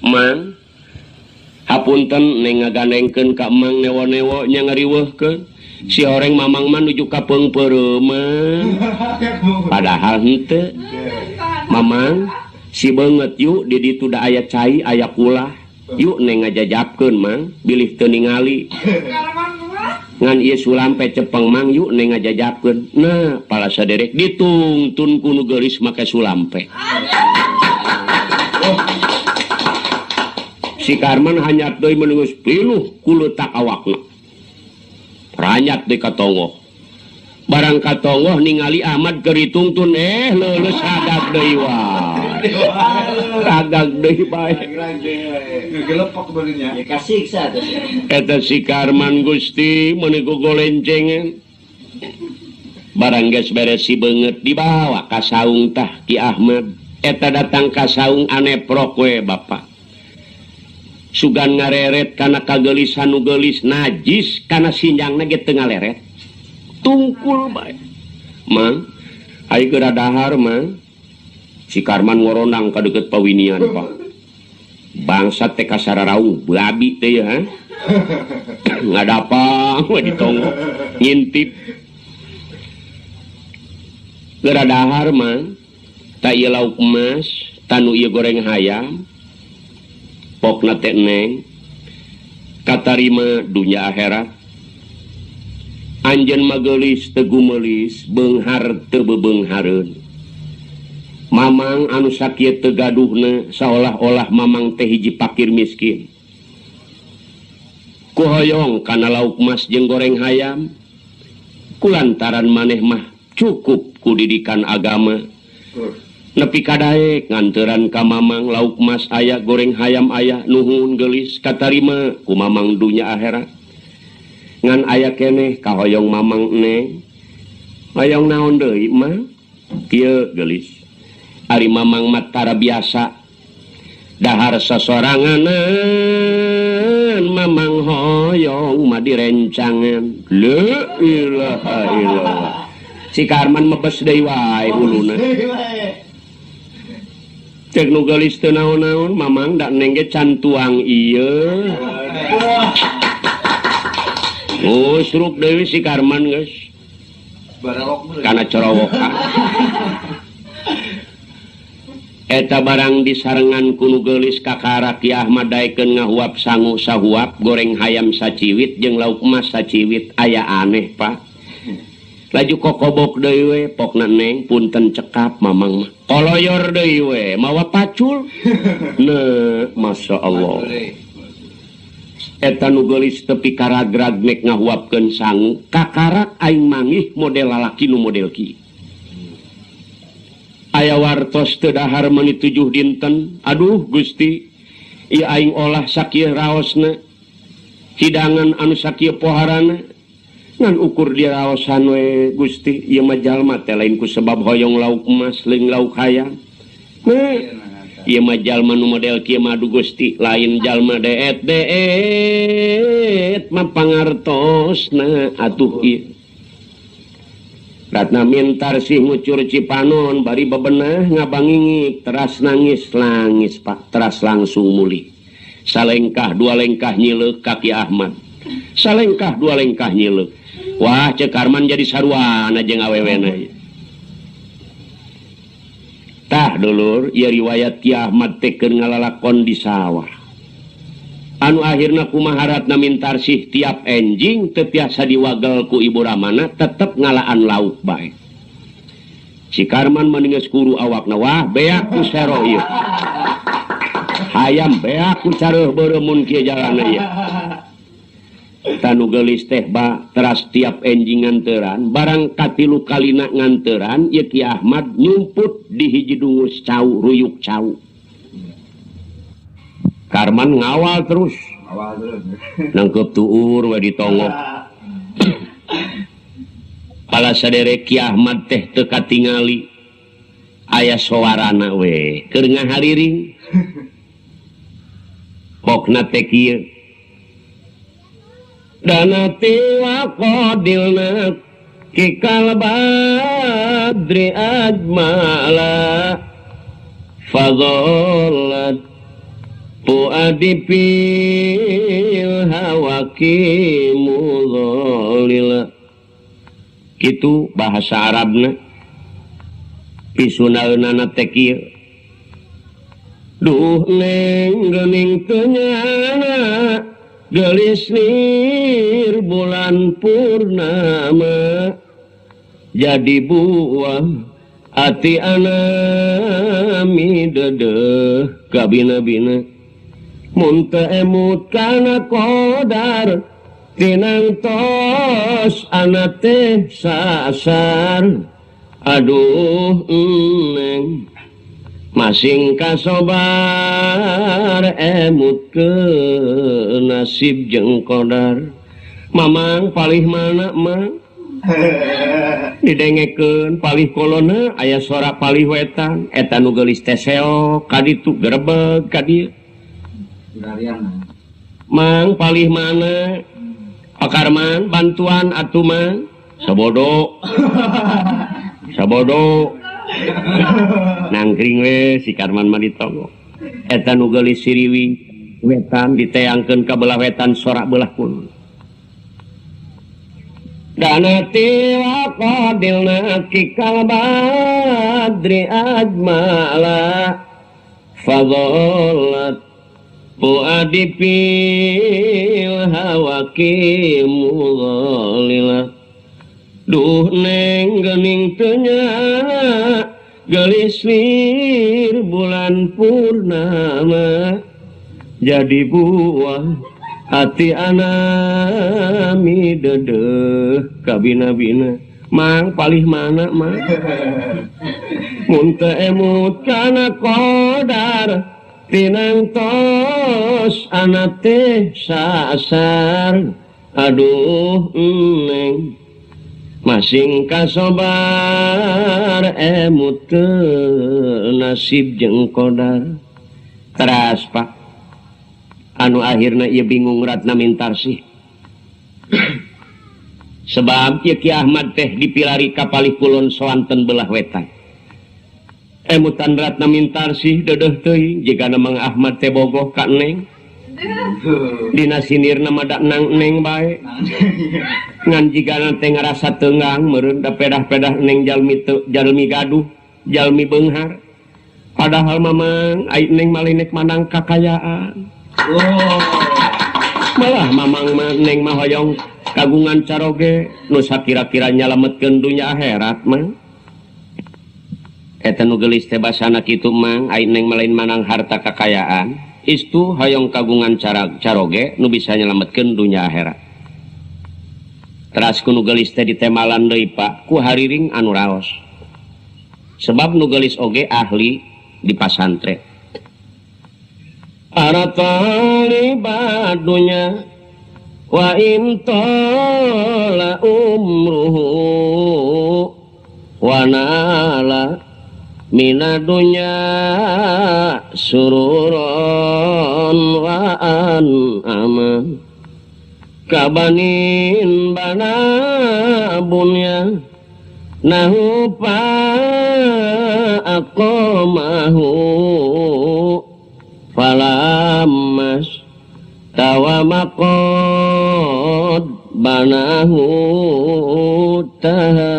Mang hapunten neng ngagandengkeun ka Mang newo-newo nya ngariweuhkeun si horeng mamang mah nuju ka peungpeureuman padahal henteu Mamang si beungeut yuk di ditu da aya cai aya kulah yuk neng ngajajabkeun Mang bilih teu ningali ngan ieu sulampe cepeng Mang yuk neng ngajajabkeun nah pala saderek ditungtun ku nu geulis make sulampe si Karman hanyat deui meungeus piluh ku leutak awakna ranyat deui ka tongoh barang ka tongoh ningali Ahmad keur ditungtun leuleus hadag deui wae hadag deui bae gelepok beurnya ya kasiksa teh eta si Karman Gusti meuni ku golencengan barang geus beres si beungeut dibawa ka saung tah Ki Ahmad eta datang ka saung aneprok we Bapak sugan ngareret kana kageulisan nu geulis najis kana sinjangna ge teu ngaleret tungkul bae Mang ai geura dahar Mang si Karman ngorondang ka deukeut pawinian Pak bangsat teh kasararaung babi teh ya ngadapang we ditonggo ngintip geura dahar Mang ta ieu lauk emas tanu ieu goreng hayam pokna teh neng katarima dunya akhirat anjeun mageulis teu gumelis beunghar teu bebeunghareun Mamang anu sakieu teu gaduhna saolah-olah Mamang teh hiji pakir miskin kuhoyong kana lauk mas jeung goreng hayam kulantaran maneh mah cukup ku didikan agama nepi kadaek nganteuran ka Mamang lauk mas aya goreng hayam aya nuhun geulis katarima ku Mamang dunya akhirat ngan aya keneh kahoyong Mamang neng hoyong naon deui Mang kieu geulis ari Mamang mah tara biasa dahar sasoranganan Mamang hoyong mah direncangan la ilaha illallah si Karman mebes deui wae uluna cek nu geulis teu naon-naon Mamang da neng ge can tuang ieu ngusruk deui si Karman geus kana corowokan eta barang disarengan ku nu geulis kakara Ki Ahmad daekeun ngahuap sangu sahuap goreng hayam saciwit jeung lauk emas saciwit aya aneh Pak laju kokobok deui we pokna neng punten cekap Mamang mah koloyor deui we mawa pacul nah masyaallah eta nu geulis tepi karagrag nek ngahuapkeun sangu kakarak aing mangih model lalaki nu model kieu aya wartos teu dahar meuni 7 dinten aduh Gusti ieu aing olah sakieu raosna hidangan anu sakieu poharana ngan ukur dia raosan we Gusti ieu mah jalma teh lain ku sebab hoyong lauk emas leung lauk hayam ieu mah jalma nu model kieu mah Gusti lain jalma deet mah pangartosna atuh ieu ratna mintar sih ngucur Cipanon bari bebenah ngabangingik teras nangis langis Pak teras langsung mulih salengkah dua lengkah nyileuk ka Ki Ahmad salengkah dua lengkah nyileuk wah cek Karman jadi sarwana jeung awewena tah dulur ieu riwayat Ki Ahmad teh keur ngalalakon di sawah anu akhirna kumaharatna mintarsih tiap enjing teu tiasa diwagel ku ibu ramana tetep ngalaan lauk bae si Karman meningeus kuru awakna wah beak ku sero ieu hayam beak ku careuh beureum kieu jalanna ieu tanu geulis teh ba teras tiap enjing nganteuran barang katilu kalina nganteuran ieu Ki Ahmad nyumput di hiji duus cau ruyuk cau Karman ngawal terus nangkep tuur we ditongok pala saderek Ki Ahmad teh teu katingali aya sowarana we keur ngahariring pokna teh kieu danati wa qadilna kikal badri ajmala fadhallat puadipil hawakimulolila itu bahasa Arabna pisunaeunana teh kieu duh neng geuning teu nyana gelis nir bulan purnama jadi buah ati anami dedeh kabina-bina mun teu emut kana qadar tinang tos anak teh sasar aduh neng masing kasobar emut ke nasib jeung qadar mamang palih mana mah didengekeun palih kolona aya sora palih wetan eta nu geulis teh seok kaditu gerebeg ka dieu mang palih mana pakarman bantuan atuh mang sabodo nangkring we si Karman mah ditonggo eta nu geulis siriwi wetan diteangkeun ka belah wetan sorak belah kulon danati wa qadilna kikal badri ajmala fadhallat puadipil hawakimulolila duh neng geuning teu nyana gelis lir bulan purnama jadi buah hati anami dedeh kabina-bina mang palih mana mang mun teu emut kana qadar tinang tos anak teh sasar aduh neng masing kasobar emut ke nasib jeung qadar teras pak anu akhirna ieu bingung Ratna Mintarsih sebab ieu Ki Ahmad teh dipilari ka palih kulon soanten belah wetan emutan Ratna Mintarsih dedeh teuing jigana Mang Ahmad teh bogoh ka Neng dina sinirna mada nang Neng bae ngan jigana teh ngarasa teungang meureun da pedah-pedah Neng jalmi gaduh jalmi beunghar padahal mamang ai Neng malinek manang kakayaan malah mamang Neng mah hoyong kagungan caroge nu sakira-kira nyalametkeun dunya akhirat mah eta nu geulis teh basana kitu mang ai Neng malain manang harta kakayaan istu hoyong kagungan caroge nu bisa nyalametkeun dunya akhirat teras ku nu geulis teh ditemalan deui Pak ku hariring anu raos sebab nu geulis oge ahli di pasantren para talibadunya wa in tala umruhu wa nala minadunya sururon wa an'ama kabanin bana bunya nahu pa aqamahu falamas tawamakod banahu tahadama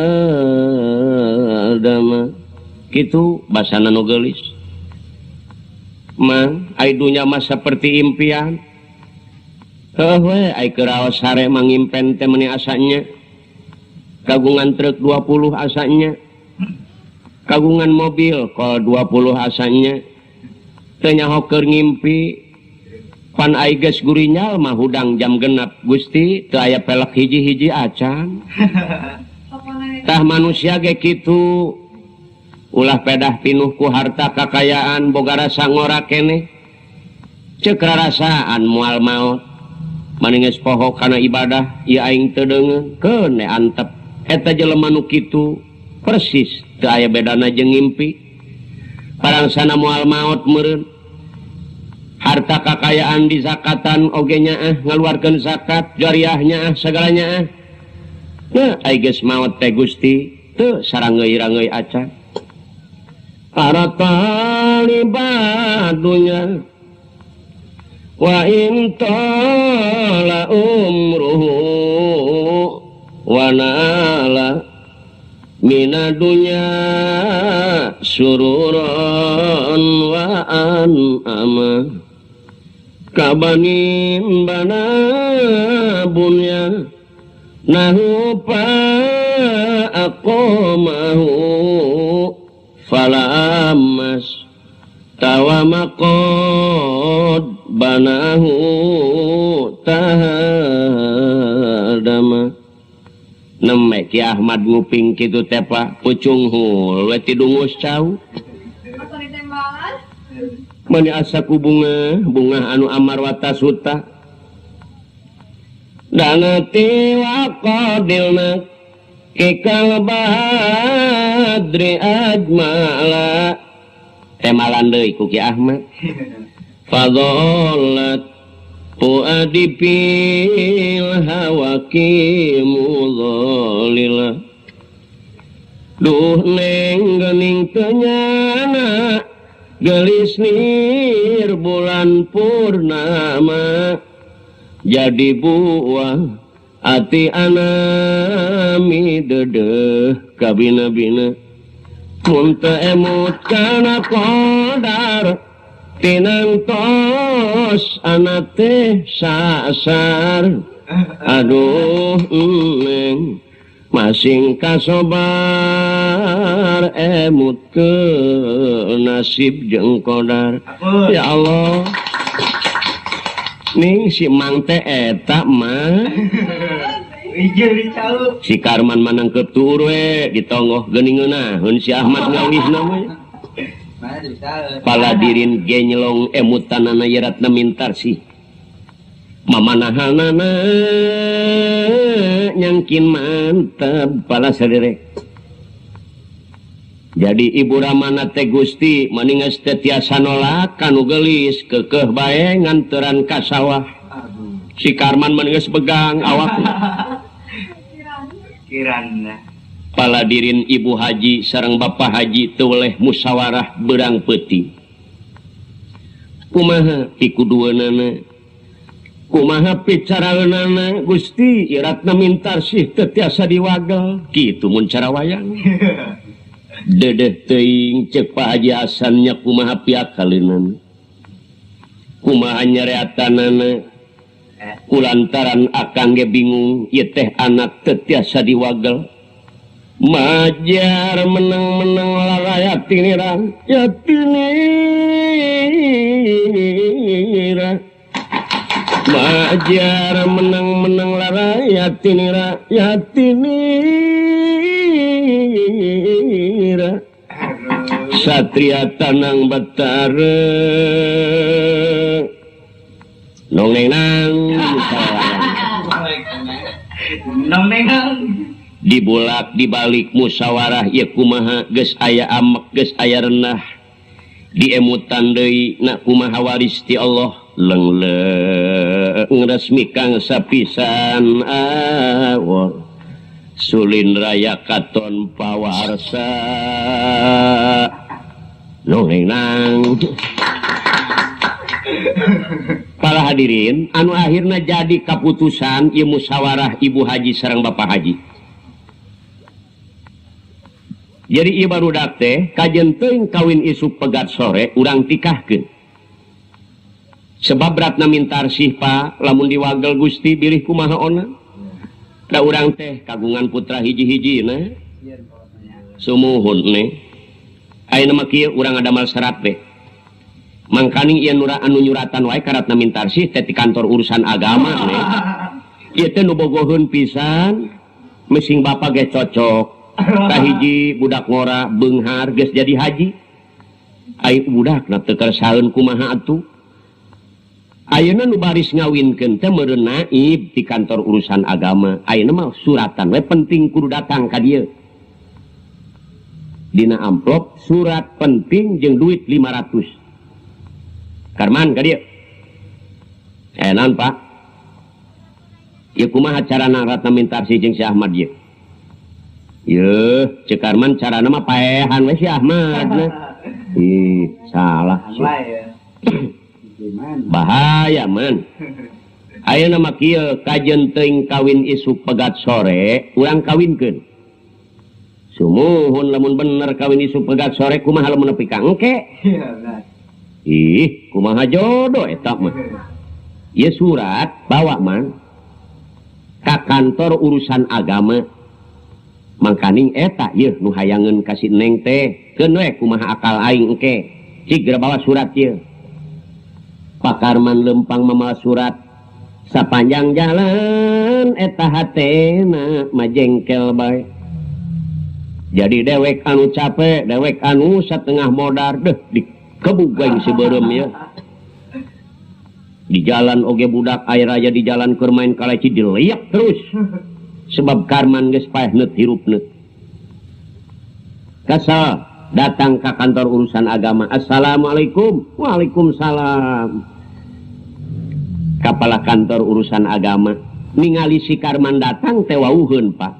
gitu basana nu geulis mang ai dunya mah saperti impian heuh we ai keraos sare mangimpen teh meuni asanya kagungan truk 20 asanya kagungan mobil kol 20 asanya teu nyaho keur ngimpi pan ai geus gurinyal mah hudang jam genep Gusti teu aya pelek hiji-hiji acan tah manusia ge kitu ulah pedah pinuh ku harta kakayaan boga rasa ngora keneh ceuk rarasaan moal maot maninges poho kana ibadah ieu aing teu deungeun keun antep eta jelema nu kitu persis teu aya bedana jeung ngimpi parangsana moal maot meureun harta kakayaan di zakatan oge nyaah ngaluarkeun zakat jariahnya sagalanya nya ai geus maot teh Gusti teu sarangeui-rangeui acan para talibadunya wa in tala umruhu wa nala minadunya sururan wa an'ama kabanin bana bunya nahu pa aqamahu falamas tawamakod banahu tahadama nemek Ki Ahmad nguping kitu teh Pak pucung hul we tidungus cau mani asa ku bunga anu amarwata suta danati waqadilna kikal badri ajmala temalan deui ku Ki Ahmad fadollat puadipil hawaki mudhalila duh neng geuning teu nyana gelis nir bulan purnama jadi buah ati anami dedeh kabina-bina mun teu emut kana qadar tinantos anak teh sasar aduh neng masing kasobar emut ke nasib jeung qadar ya Allah ning si mang teh eta mah si Karman manangkep tur we ditonggoh geuningeunna hun si Ahmad ngawihna mah paladirin ge nyelong emutanana yeratna mintar sih mamanahanana nyangkin mantap pala saderek jadi ibu ramana teh Gusti maningas teh tiasa nolak kanu geulis keukeuh bae nganteran ka sawah si Karman maningas begang awakna kirana paladirin ibu haji sareng bapak haji teu weleh musyawarah beurang peuting kumaha pikudueunana kumaha picaraeunana Gusti iratna mintar sih teu tiasa diwagel kitu mun cara wayang dedeh teuing ceuk Pak Haji Hasan nya kumaha piakaleunana kumaha nyareatanana kulantaran akang ge bingung ieu teh anak teu tiasa diwagel majar menang-menang laraya tinirang yatinira majar menang-menang laraya tinira yatinira satria tanang batara nongenang nongenang dibulak dibalik musyawarah ya kumaha geus aya amek geus aya renah diemutan deui na kumaha waris ti Allah lengleng resmi kang sapisan awor sulin raya katon pawarsa nongenang para hadirin anu akhirna jadi kaputusan ieu musyawarah ibu haji sareng bapak haji. Jadi ieu barudak teh kajen teuing kawin isuk pegat sore urang tikahkeun. Sebab beratna mintar sih Pak lamun diwagel Gusti bilih kumaha ona. Da urang teh kagungan putra hiji-hijina. Sumuhun ne. Ayeuna mah kieu urang adamal serat teh. Mangkaning ieu anu nyuratan wae karatna mintar sih teh ti kantor urusan agama ne. Ieu teh nu bogoheun pisan mesing bapak ge cocok. Kahiji budak ngora beunghar geus jadi haji ai budakna teu kersaeun kumaha atuh ayeuna nu baris ngawinkeun teh meureun naib di kantor urusan agama ayeuna mah suratan we penting kudu datang ka dieu dina amplop surat penting jeung duit 500 Karman ka dieu naon Pak ieu kumaha carana ratna mintar si jeung si Ahmad ieu Yeuh, Cek Karman carana mah paehan we si Ahmad nah. Ih, salah sih. bahaya man. Aya nama kieu kajen teuing kawin isuk pegat sore urang kawinkeun. Sumuhun lamun bener kawin isuk pegat sore kumaha lamun nepi ka engke? Ih, kumaha jodoh eta mah. Ieu surat bawa man ka kantor urusan agama. Mangkaning eta ieu nu hayangeun ka si Neng teh, keun we kumaha akal aing engke. Cig bawa surat ieu. Pak Karman lempang mamawa surat. Sapanjang jalan eta hatena majengkel bae. Jadi dewek anu capek, dewek anu satengah modar deh dikebugeng si beureum ya. Di jalan oge budak air aja di jalan keur main kaleci diliak terus. Sebab Karman geus paeh neut hirupneut. Kasal datang ke kantor urusan agama. Assalamualaikum. Waalaikumsalam. Kepala kantor urusan agama ningali si Karman datang teh wauheun Pak.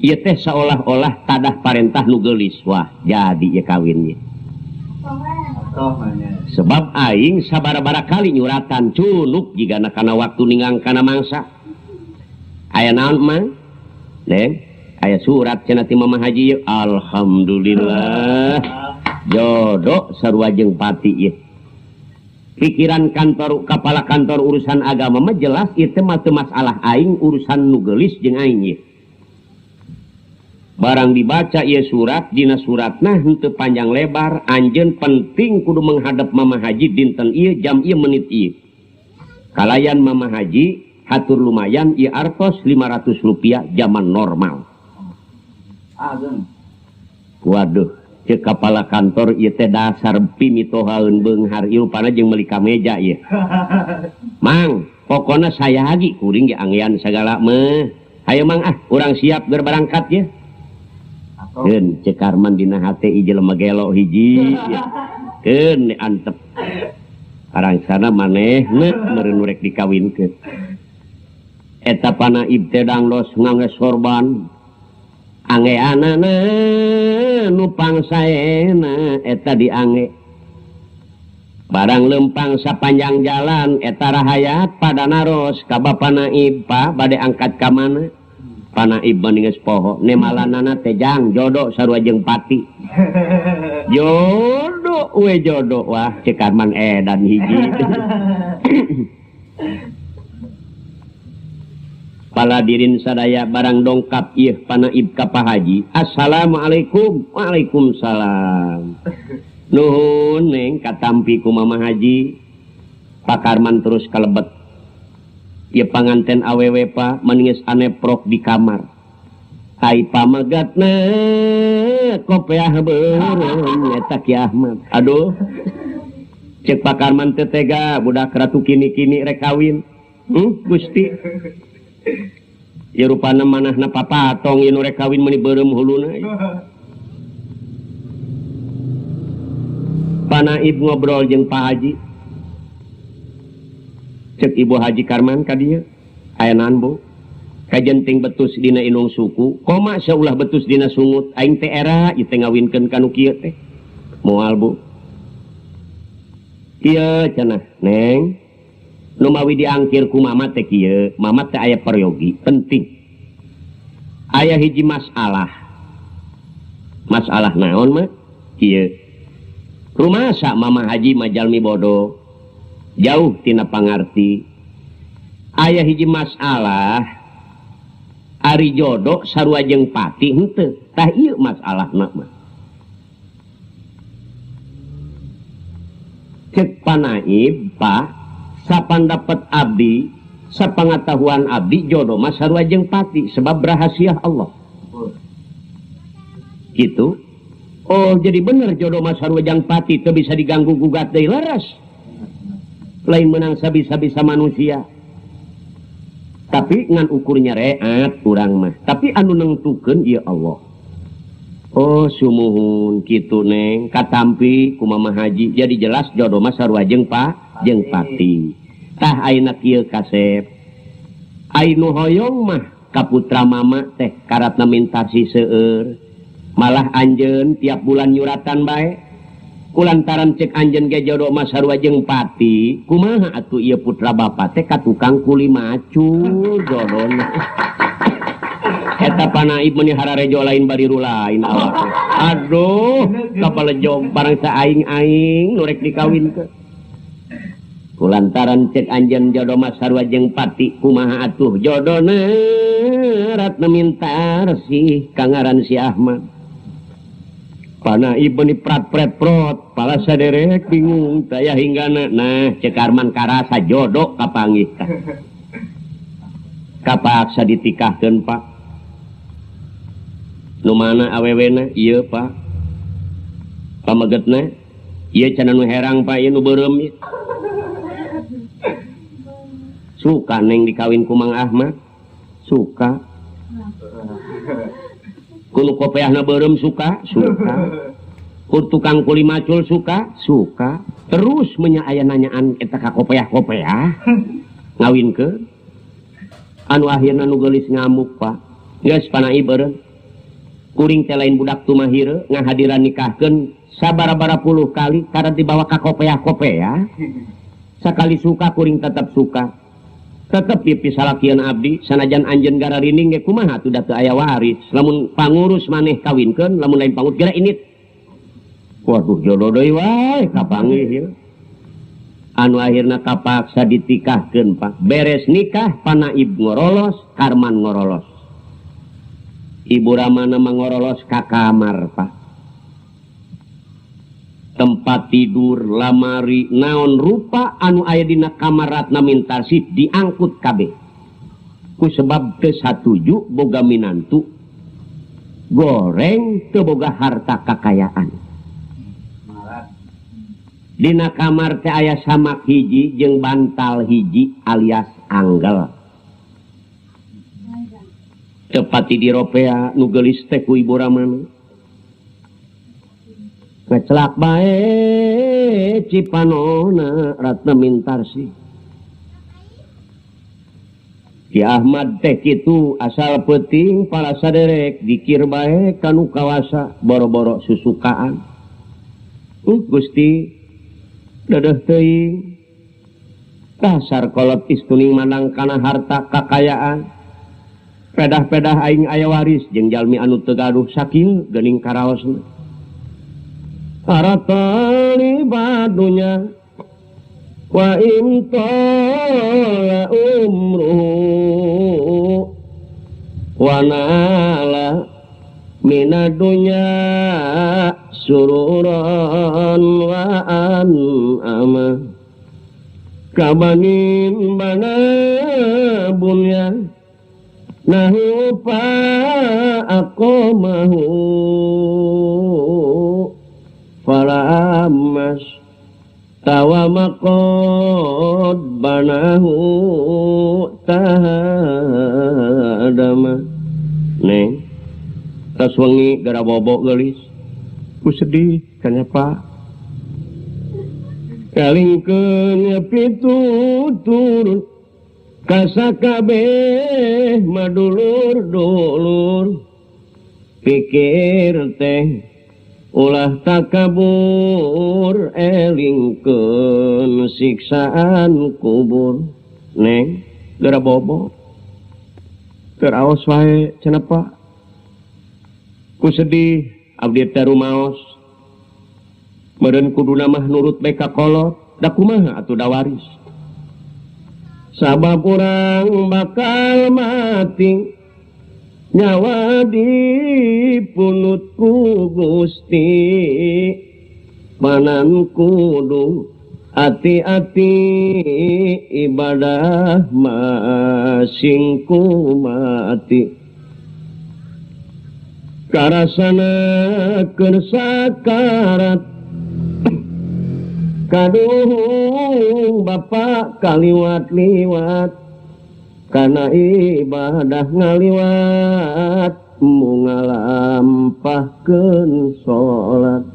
Ieu teh seolah-olah tadah parentah nu geulis. Wah, jadi ya kawin ye. Sebab aing sabara-bara kali nyuratan cunuk jigana kana waktu ningang kana mangsa. Aya naon mang? Neng, aya surat cenah ti Mama Haji ye. Alhamdulillah. Jodoh sarua jeung pati ye. Pikiran kepala kantor urusan agama mah jelas ieu mah teu masalah aing urusan nu geulis jeung aing ye. Barang dibaca ieu surat dina suratna henteu panjang lebar anjeun penting kudu menghadap Mama Haji dinten ieu jam ieu menit ieu. Kalayan Mama Haji hatur lumayan ieu artos Rp500 zaman normal. Waduh, cek kepala kantor ieu teh dasar pimitohaeun beunghar ieu rupana jeung meuli ka meja ieu. Mang, pokona saya hagi kuring ge anggean sagala mah. Hayo Mang urang siap keur berangkat ye. Keun cek Karman dina hate ieu jelema gelo hiji ya. Keun antep. Arangsana manehna meureun rek dikawinkeun. Eta panaib teh danglos ngangge sorban. Anggeanana nu pangsaena eta diangge. Barang lempang sapanjang jalan eta rahayat pada naros ka Bapanaib pa bade angkat ka mana? Panaib mending geus poho nemalanana teh jang jodoh sarua jeung pati. Jodoh we jodoh wah cek Karman edan hiji. Paladirin sadaya barang dongkap ieu panaib ka Pak Haji. Assalamualaikum. Waalaikumsalam. Nuhun Neng katampi ku Mama Haji. Pak Karman terus kalebet. Ieu panganten awewe Pak meninges aneprok di kamar. Ai pamagatna kopeah beureum eta Ki Ahmad. Aduh. Cek Pak Karman teh tega budak ratu kini-kini rek kawin. Gusti. Ya rupana manahna papatong ieu rek kawin meuni beureum huluna. Panaib ngobrol jeung Pak Haji. Cek Ibu Haji Karman ka dieu. Aya naon Bu? Kajenting betus dina inung suku, koma saulah betus dina sungut. Aing teh era ieu teh ngawinkeun ka nu kieu teh. Moal Bu. Ieu cenah, Neng. Nu mawi diangkir ku Mama teh kieu, Mama teh aya peryogi penting. Aya hiji masalah. Masalah naon mah? Kieu. Rumasa Mama Haji majalmi bodoh. Jauh tina pangarti. Aya hiji masalah. Ari jodoh sarua jeung pati henteu. Tah ieu masalahna mah. Cek panaib, Pak, sapan dapat abdi, sapangatahuan abdi jodoh mah sarua jeung pati sebab rahasia Allah. Gitu. Oh, jadi bener jodoh mah sarua jeung pati teu bisa diganggu gugat deui laras. Lain menang sabisa-bisa manusia. Tapi ngan ukurnya reat urang mah. Tapi anu nengtukeun ieu Allah. Oh sumuhun kitu Neng katampi ku Mama Haji jadi jelas jodoh mah sarua jeung jeung pati. Tah ayeuna kieu kasep. Ainu hoyong mah ka putra Mama teh karatna minta si seueur. Malah anjeun tiap bulan nyuratan bae. kulantaran cek anjeun ge jodoh mah sarua jeung pati kumaha atuh ieu putra bapa teh ka tukang kuli macul jodohna eta panaib meuni hararejo lain bariru lain awak aduh kapalejog barang saing-aing nu rek dikawinkeun kulantaran cek anjeun jodoh mah sarua jeung pati kumaha atuh jodohna ratna minta resih kangaran si Ahmad panaib meuni prat-pret-prot pala saderek bingung taya hinggana nah cek Arman karasa jodoh kapanggih tah kapaksa ditikahkeun Pak nu mana awewena ieu Pak pamegetna ieu cenah nu herang Pak ieu nu beureum ieu suka neng dikawin ku Mang Ahmad suka kuno kopeahna beureum suka ku tukang kuli macul suka terus menya aya nanyaan eta ka kopeah-kopeah ngawinkeun anu akhirna nu geulis ngamuk Pak geus panaib beureum kuring teh lain budak tumahireun ngahadiran nikahkeun sabara-bara puluh kali karena dibawa ka kopeah-kopeah sakali suka kuring tetep suka tetep pipisalakieun abdi sanajan anjeun gara rinding ge kumaha atuh da teu aya waris lamun pangurus maneh kawinkeun lamun lain pangurus geura init waduh jodoh deui wae kapanggih ieu anu akhirna kapaksa ditikahkeun Pak beres nikah panaib ngorolos Karman ngorolos Ibu Ramana mangorolos ka kamar Pak tempat tidur lamari naon rupa anu aya dina kamar Ratna Mintarsih diangkut kabeh ku sebab teu satuju boga minantu goreng teu boga harta kakayaan dina kamar teh aya samak hiji jeung bantal hiji alias anggel tepati di ropea nu geulis teh ku Ibu Ramana ngecelak bae cipanona Ratna Mintarsih Ki Ahmad teh kitu asal peuting para saderek dikir bae kanu kawasa boro-boro susukaan Gusti dadeuh teuing dasar kolot istuning manang kana harta kakayaan pedah-pedah aing aya waris jeung jalmi anu teu gaduh sakieu geuning karaosna aratali badunya wa intala umru wa nala minadunya sururan wa an'ama kabanin bana bunyan nahu pa aqamahu falamas tawamakod banahu tahadama neng tas wengi gara bobo geulis ku sedih kenapa kalingkeun pitutur kasakabeh madulur-dulur pikir teh ulah takabur elingkeun siksaan kubur neng gara bobo teraos wae cenah Pak ku sedih abdi teh rumaos meureun kuduna mah nurut bae ka kolot da kumaha atuh da waris sabab urang bakal mati nyawa dipunutku Gusti manan kudu hati-hati ibadah masingku mati karasana keur sakarat kaduh Bapak kaliwat-liwat kana ibadah ngaliwat ngalampahkeun salat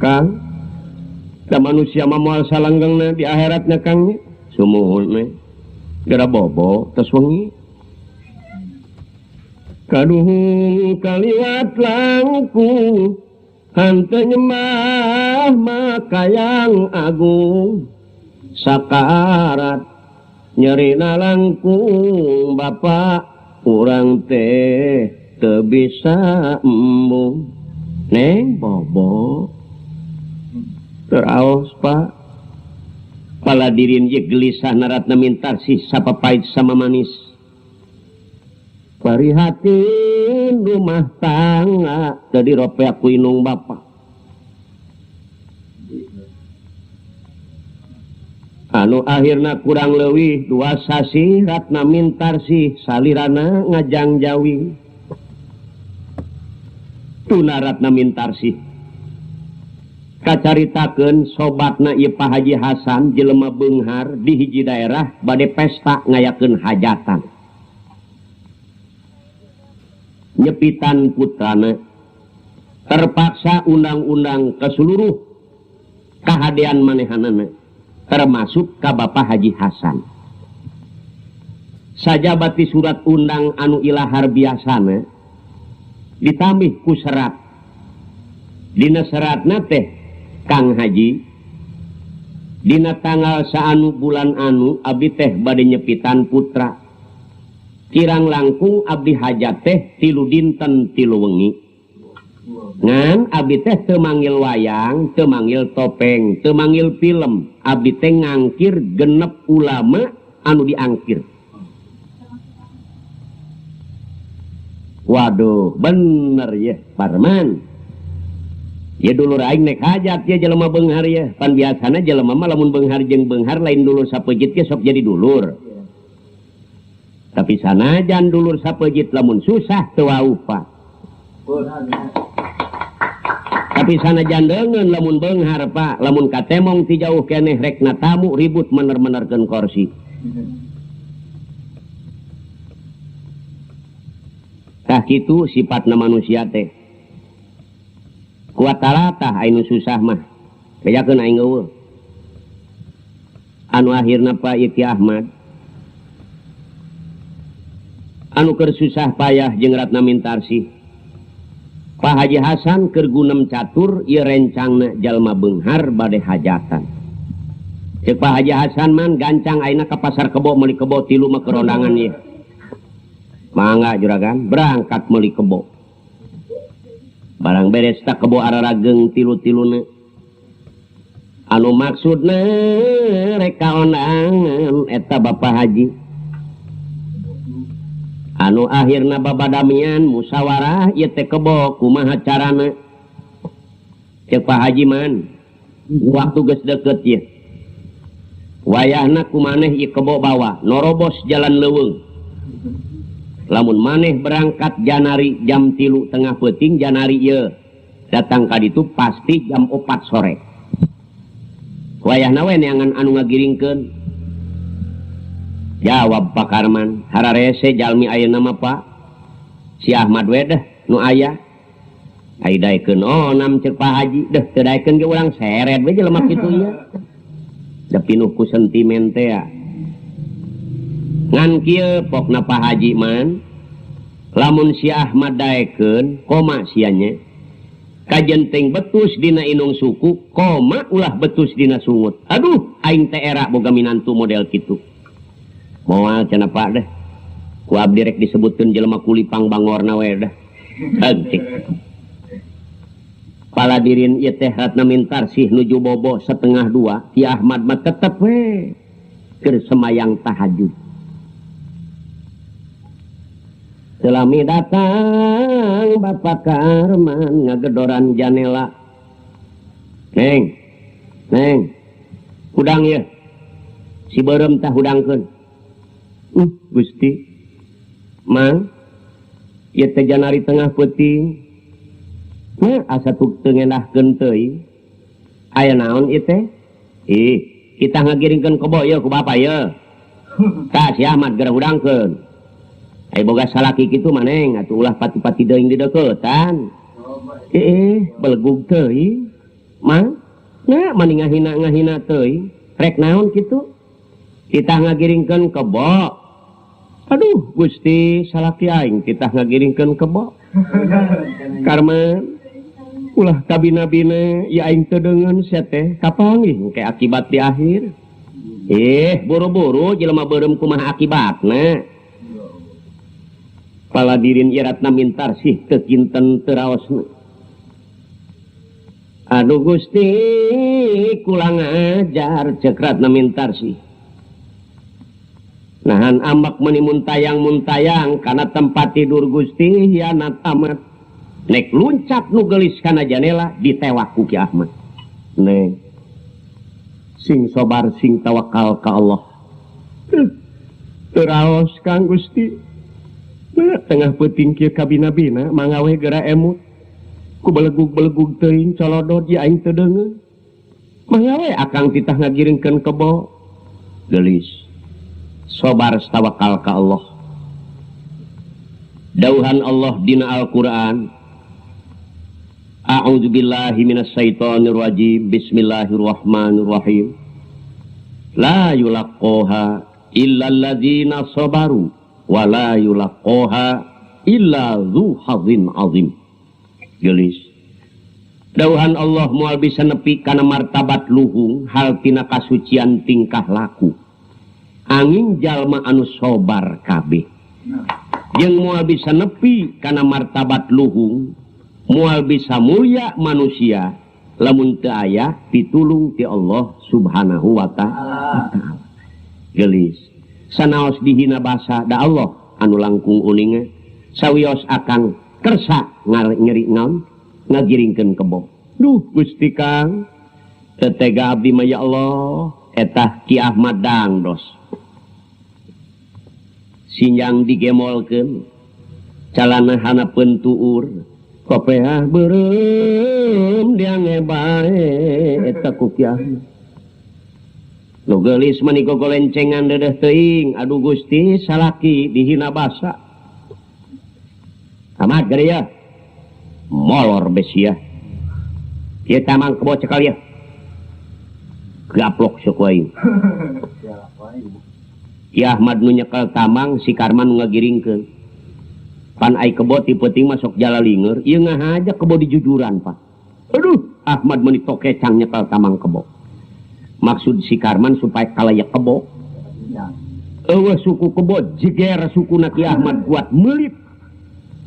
Kang da manusia mah moal salanggengna di akhiratnya Kang sumuhun we gara bobo tos wengi kaduh kaliwat langkung hante nyembah makayang agung sakarat nyerina langkung Bapak urang teh teu bisa embung Neng bobo teraos Pak paladirin ye gelisah naratna mintar si sapapait sama manis parihatin rumah tangga tadi rope aku inung Bapak anu akhirna kurang leuwih 2 sasi ratna mintar si salirana ngajang jawi tuna ratna mintar si kacaritakeun sobatna ieu Pak Haji Hasan jelema beunghar di hiji daerah bade pesta ngayakeun hajatan nyepitan putrana terpaksa undang-undang ke seluruh kahadean manehanana termasuk ka Bapak Haji Hasan saja bati surat undang anu ilahar biasana ditambih ku serat dina seratna teh Kang Haji dina tanggal saanu bulan anu abdi teh bade nyepitan putra kirang langkung abdi hajat teh 3 dinten 3 wengi ngan abdi teh teu manggil wayang teu manggil topeng teu manggil film abdi teh ngangkir genep ulama anu diangkir waduh bener ya Parman ya dulur aing nek hajat ya jelema beunghar ya pan biasana jelema mah lamun beunghar jeung beunghar lain dulur sapeujit ge sok jadi dulur tapi sanajan dulur sapeujit lamun susah teu wau Pak tapi sanajan deungeun lamun beunghar Pak lamun katemong ti jauh keneh rek na tamu ribut mener-menerkeun kursi tah kitu sifatna manusia teh kuat talatah anu susah mah bejakeun aing eueuh anu akhirna Pak Iti Ahmad anu keur susah payah jeung Ratna Mintarsih Pak Haji Hasan keur gunem catur ieu rencangna jalma beunghar bade hajatan ceuk Pak Haji Hasan man gancang ayeuna ka pasar kebo meuli kebo 3 mah kerondangan ieu mangga juragan berangkat meuli kebo barang beres tak kebo ararageng 3-3 anu maksudna rek kaondangan eta Bapak Haji anu akhirna babadamian musyawarah ieu teh kebo kumaha carana ceuk Pak Haji man waktu geus deukeut ieu wayahna kumaneh ieu kebo bawa norobos jalan leuweung lamun maneh berangkat janari jam 3 tengah peuting janari ieu datang ka ditu pasti jam 4 sore wayahna we neangan anu ngagiringkeun jawab Pak Karman hararese jalmi ayeuna mah Pak si Ahmad we deh nu aya ai daekeun nam ceuk Pak Haji deh teu daekeun ge urang seret we jelema kitu ieu da pinuh ku sentimen teh ngan kieu pokna Pak Haji man lamun si Ahmad daekeun koma sianya kajenteng betus dina inung suku koma ulah betus dina sungut aduh aing teh era boga minantu model kitu moal cenah Pak deh ku abdi rek disebutkeun jelema kulipang bangorna we dah antik paladirin ieu teh Ratna Mintarsih nuju bobo 1:30 si Ahmad mah tetep we keur semayang tahajud selami datang Bapak Karman ngagedoran janela Neng hudang ya si beureum tah hudangkeun Gusti mang ieu teh janari tengah peuting asa teu ngendahkeun teuing aya naon ieu teh kita ngagiringkeun kebo ieu ku Bapak ieu tah si Ahmad geura hudangkeun ai boga salaki kitu maneng atuh ulah pati-pati deung di deukeutan belegug teuing mang nya mani ngahina teuing rek naon kitu kita ngagiringkeun kebo aduh Gusti salaki aing kita ngagiringkeun kebo Karman ulah kabina-bina ya aing teu deungeun sia teh kapanggih engke akibat di akhir. Buru-buru jelema beureum kumaha akibatna. Paladirin iratna mintar sih teu kinten teu raosna. Aduh Gusti kulang ajar cekratna mintar sih. Nahan ambak meuni muntayang kana tempat tidur Gusti hianat amat. Nek luncat nu geulis kana janela ditewak ku Ki Ahmad. Neng sing sabar sing tawakal ka Allah. Teraos Kang Gusti. Nah, tengah peuting kieu kabina-bina mangawe geura emut. Ku belegug-belegug teuing colodot ya aing teu deungeun. Mangawe akang titah ngagiringkeun kebo. Geulis. Sabar tawakal ka Allah. Dauhan Allah dina Al-Qur'an. A'udzu billahi minasyaitonir rajim. Bismillahirrahmanirrahim. La yulaqqaha illal ladzina sabaru wa la yulaqqaha illa dzu hadzin azim. Gelis. Dauhan Allah moal bisa nepi kana martabat luhung hal tina kasucian tingkah laku. Angin jalma anu sabar kabeh. Jeung moal bisa nepi kana martabat luhung, moal bisa mulia manusia lamun teu aya pitulung ti Allah Subhanahu wa ta'ala. Gelis. Sanaos dihina basa da Allah anu langkung uninga sawios akang kersa nyeri naon ngagiringkeun kebo. Duh Gusti Kang, teu tega abdi mah ya Allah, etah Ki Ahmad Dangdos. Sinjang digemolkeun calana hanapeun tuur kopea beureum diange bae eta ku Ki Ahmad. Nu geulis mani gogolencengan dedeh teuing, aduh Gusti salaki dihina basa. Ahmad geureum ya. Molor besia. Ieu tamang kebo cekal ya. Gaplok sok wae. Ki Ahmad nu nyekel tamang si Karman nu ngagiringkeun. Pan ai kebo ti peuting masuk jalalinger, ieu ngahaja kebo di jujuran, Pak. Aduh, Ahmad meuni tokecang nyekel tamang kebo. Maksud si Karman supaya kalayak kebo. Eueuh suku kebo jeger sukuna Ki Ahmad kuat meulip.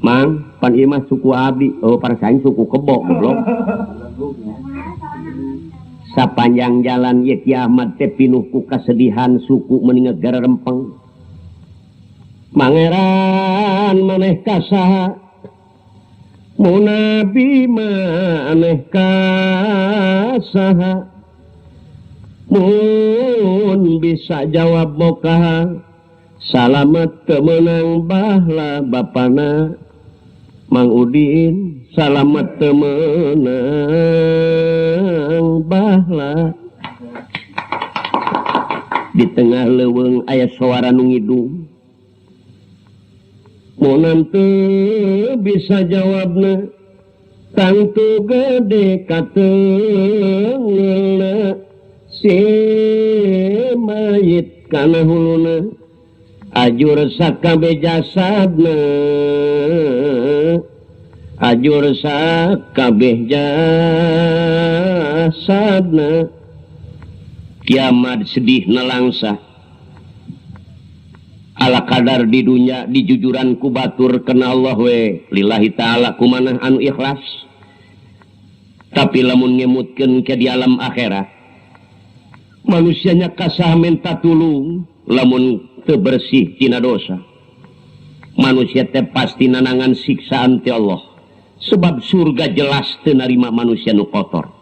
Mang, pan ieu mah suku abdi, parasaing suku kebo goblok. Sapanjang jalan ye Ki Ahmad teh pinuh ku kasedihan suku meuni ngegara rempeng. Mangeran maneh ka saha? Mun nabi maneh ka saha? Mun bisa jawab boka salamet teu meunang bahla bapana Mang Udin salamet teu meunang bahla. Di tengah leuweung aya suara nu ngidung. Mun teu bisa jawabna tangtu gede kateungeulna si mayit kana huluna ajur sakabeh jasadna ajur sakabeh jasadna. Kiamat sedih nalangsa ala kadar di dunya dijujuran ku batur kena Allah we lillahi ta'ala kumanah anu ikhlas. Tapi lamun ngemutkeun ke di alam akhirat manusianya kasah minta tulung lamun teu bersih tina dosa. Manusia teh pasti nanangan siksaan ti Allah. Sebab surga jelas teu narima manusia nu kotor.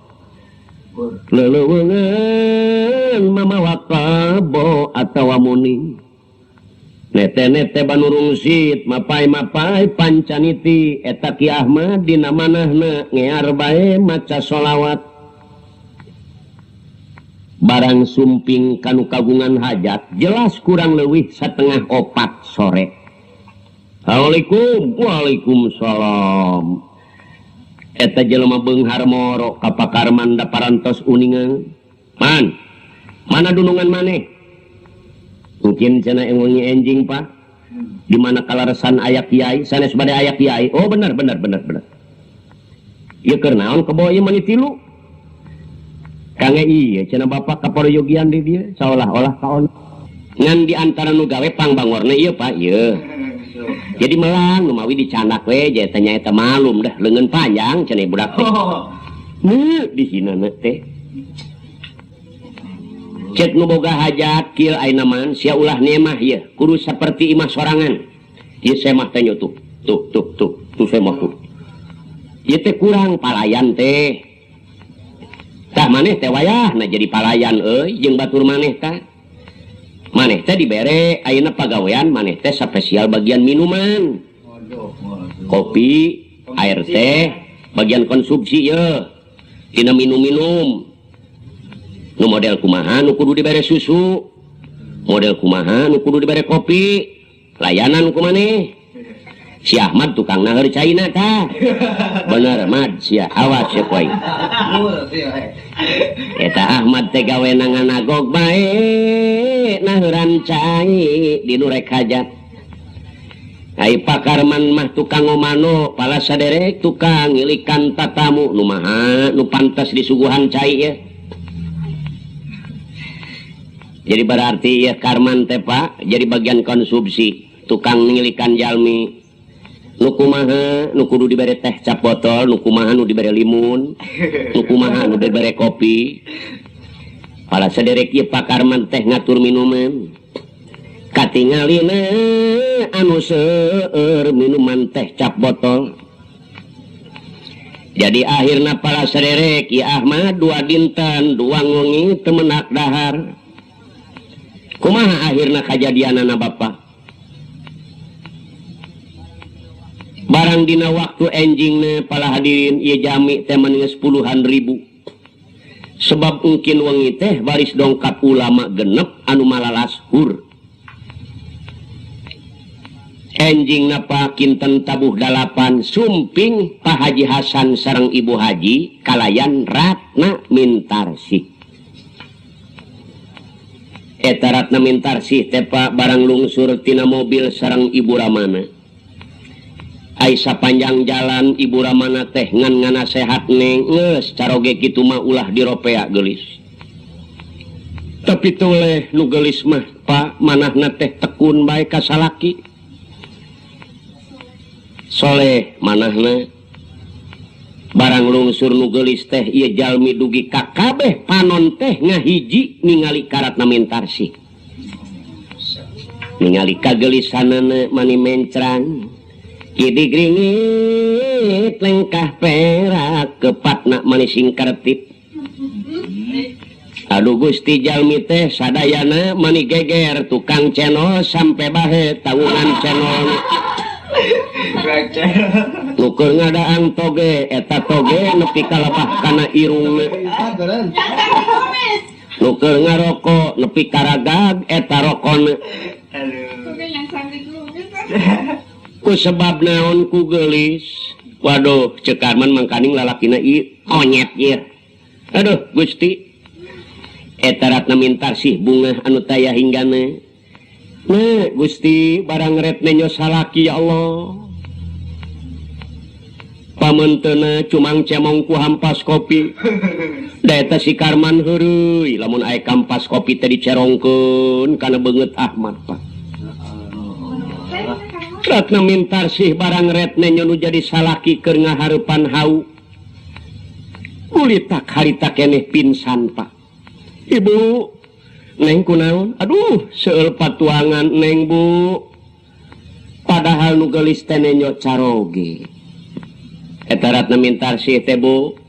Leuleungan mamawa kabo atawa muni. Nete-nete banurung sit mapai-mapai pancaniti eta Ki Ahmad dina manahna ngear bae maca sholawat. Barang sumping kanu kagungan hajat jelas kurang leuwih 3:30 sore. Assalamualaikum. Waalaikumsalam. Eta jelema beunghar moro ka Pakarman da parantos uningan. Man, mana dunungan maneh? Mungkin cenah wengi enjing Pak. Di mana kalaresan aya kiai, sanes bade aya kiai. Oh benar. ieu keur naon kebo ieu mani tilu kang ieu cenah bapak kaporoyogian di dieu saolah-olah kaon ngan di antara nu gawe pangbangorna ieu Pak ieu jadi melang nu mawi dicanak we jadi tanya eta malum dah leungeun panjang cenah budak teh di sinana teh cek nu boga hajat kieu ayeuna man sia ulah nemah ieu kudu saperti imah sorangan ieu semah teh tuh semah tuh ieu teh kurang palayan teh tah maneh teh wayahna jadi palayan euy jeung batur maneh tah maneh teh dibere ayeuna pagawean maneh teh spesial bagian minuman kopi air teh bagian konsumsi ye dina minum-minum nu model kumaha nu kudu dibere susu model kumaha nu kudu dibere kopi layanan kumaneh si Ahmad tukang naheur caina tah bener Mad sia awas ya poe eta Ahmad teh gawena nganagog bae naheuran cai di nu rek hajat ai pakarman mah tukang ngomano pala saderek tukang ngilikan tatamu nu maha nu pantas disuguhan cai ya jadi berarti ya karman teh Pak jadi bagian konsumsi tukang ngilikan jalmi nu kumaha nu kudu dibere teh cap botol nu kumaha nu dibere limun nu kumaha nu dibere kopi pala saderek ieu pakarman teh ngatur minuman katingalina anu seueur minuman teh cap botol jadi akhirna pala saderek ieu Ahmad dua dinten dua ngongi teu menak dahar kumaha akhirna kajadianana Bapak barang dina waktu enjingna pala hadirin ieu jami teh geus puluhan ribu sebab mungkin wengi teh baris dongkap ulama genep anu malalas hur enjingna Pak kinten tabuh 8 sumping Pak Haji Hasan sareng Ibu Haji kalayan Ratna Mintarsih eta Ratna Mintarsih teh Pak barang lungsur tina mobil sareng Ibu Ramana ai sapanjang jalan Ibu Ramana teh ngan nganasehat neng geus caroge kitu mah ulah diropea geulis tapi toleh nu geulis mah Pak manahna teh tekun bae ka salaki soleh manahna barang lungsur nu geulis teh ieu jalmi dugi ka kabeh panon teh ngahiji ningali ka Ratna Mintarsih ningali kageulisanana mani mencrang kidig ringit lengkah perak kepatna mani singkartip aduh Gusti jalmi teh sadayana mani geger tukang cenol sampai bahe tawungan cenol nukur ngadaang toge eta toge nepi kalebah kana irungna nukur ngarokok nepi karagag eta rokona ku sebab naon ku geulis waduh ceuk Karman mangkaning lalakina ieu onyet ieu aduh Gusti eta Ratna Mintarsih bunga anu taya hinggana nah Gusti barang retne nyos salaki ya Allah pamenteuna cumang cemong ku hampas kopi da eta si Karman heureuy lamun aya kampas kopi teh dicerongkeun kana beungeut Ahmad Pak Ratna Mintarsih barang retne nyonu jadi salaki keur ngahareupan hau ulitak harita keneh pinsan Pak Ibu neng kunaon aduh seueur patuangan neng Bu padahal nu geulis teh nyo caroge eta Ratna Mintarsih teh Bu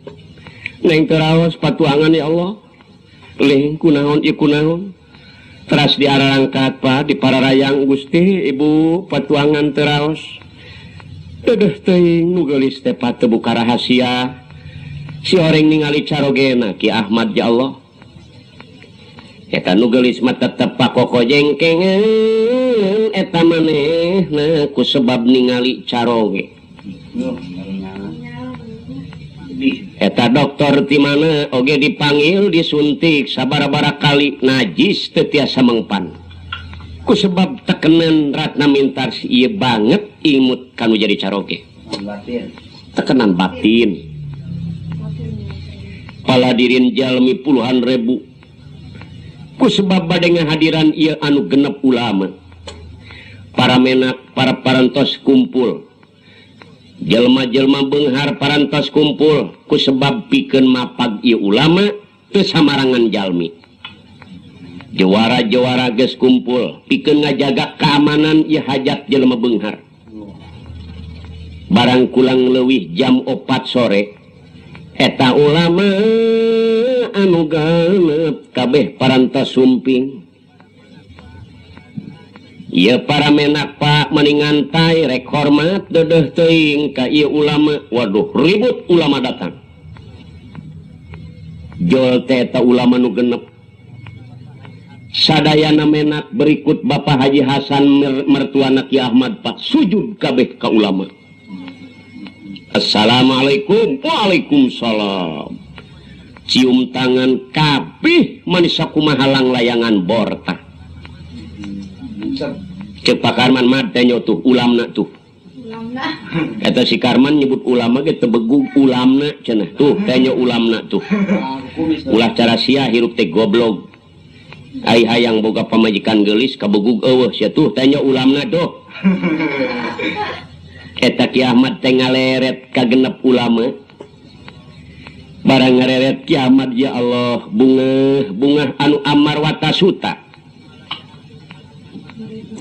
neng teu raos patuangan ya Allah leh kunaon ieu kunaon teras diarangkat Pak di pararayang Gusti Ibu patuangan teraos dedeh teuing nu geulis teh Pak teu buka rahasia si oreng ningali carogena Ki Ahmad ya Allah eta nu geulis mah tetep pakoko jengkengan eta manehna ku sebab ningali caroge eta dokter ti mana oge dipanggil disuntik sabara-bara kali najis teu tiasa mengpan ku sebab tekenan Ratna Mintarsih ieu banget imut kanu jadi caroge tekenan batin paladirin jalmi puluhan ribu ku sebab bade ngahadiran ieu anu genep ulama para menak para parantos kumpul jelma-jelma beunghar parantos kumpul ku sebab pikeun mapag ieu ulama teu samarangan jalmi jawara-jawara geus kumpul pikeun ngajaga keamanan ieu hajat jelma beunghar barang kulang leuwih jam 4 sore eta ulama anu ganep kabeh parantos sumping ieu para menak Pak meningan tai rek hormat dedeh teuing ka ieu ulama waduh ribut ulama datang jol teh eta ulama nu genep sadayana menak berikut Bapak Haji Hasan mertuana Ki Ahmad Pak sujud kabeh ka ulama. Assalamualaikum. Waalaikumsalam. Cium tangan kabeh manis sakumaha halang layangan borta. Cek Pak Karman mah teh tuh ulamna tuh. Ulamna. Eta si Karman nyebut ulama ge teu begug ulamna cenah. Tuh teh ulamna tuh. Ulah cara sia hirup teh goblok. Ai hayang boga pamajikan geulis kabegug eueuh sia tuh teh ulamna doh. Eta Ki Ahmad teh ngaleret ka genep ulama barang ngareret Ki Ahmad ya Allah bunga anu amar watasuta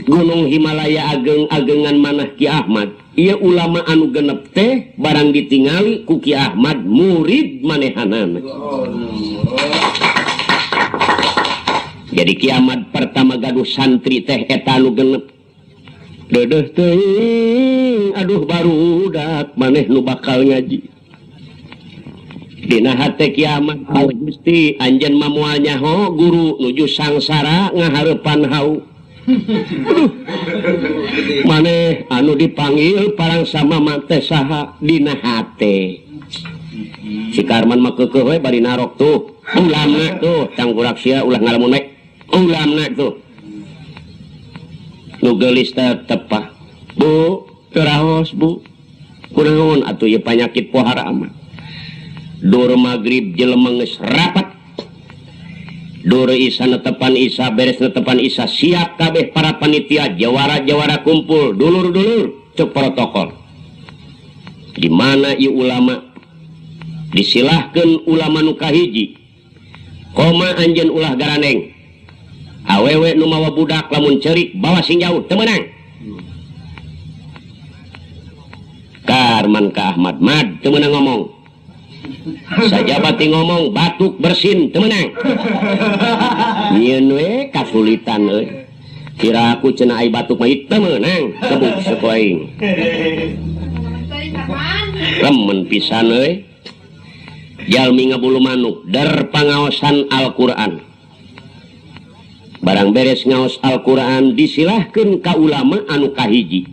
Gunung Himalaya ageng-agengan manah Ki Ahmad ieu ulama anu genep teh barang ditingali ku Ki Ahmad murid manehanana jadi Ki Ahmad pertama gaduh santri teh eta anu genep dedeh teuing aduh barudak maneh nu bakal ngaji dina hate Ki Ahmad Gusti anjeun mah moal nyaho guru nuju sangsara ngahareupan hau maneh anu dipanggil parang sama mate saha dina hate si Karman mah keukeuh we bari narok tuh ulamna tuh cangkurak sia ulah ngalamun we ulamna tuh nu geulis tepah bu teraos bu kunaon atuh ieu panyakit pohara mah dur magrib jelema geus rapat dur isya netepan isya beres netepan isya siap kabeh para panitia jawara-jawara kumpul dulur-dulur cek protokol di mana ieu ulama disilahkeun ulama nu kahiji koma anjeun ulah garaneng awewe nu mawa budak lamun ceurik bawa sing jauh teu meunang Karman ka Ahmad mad teu meunang ngomong sajabati ngomong batuk bersin teu meunang nyieun we kasulitan euy kira aku cenah ai batuk mah teu meunang kebuk sapoing remen pisan euy jalmi ngabulu manuk der pangaosan Al-Qur'an barang beres ngaos Al-Quran disilahkeun ka ulama anu kahiji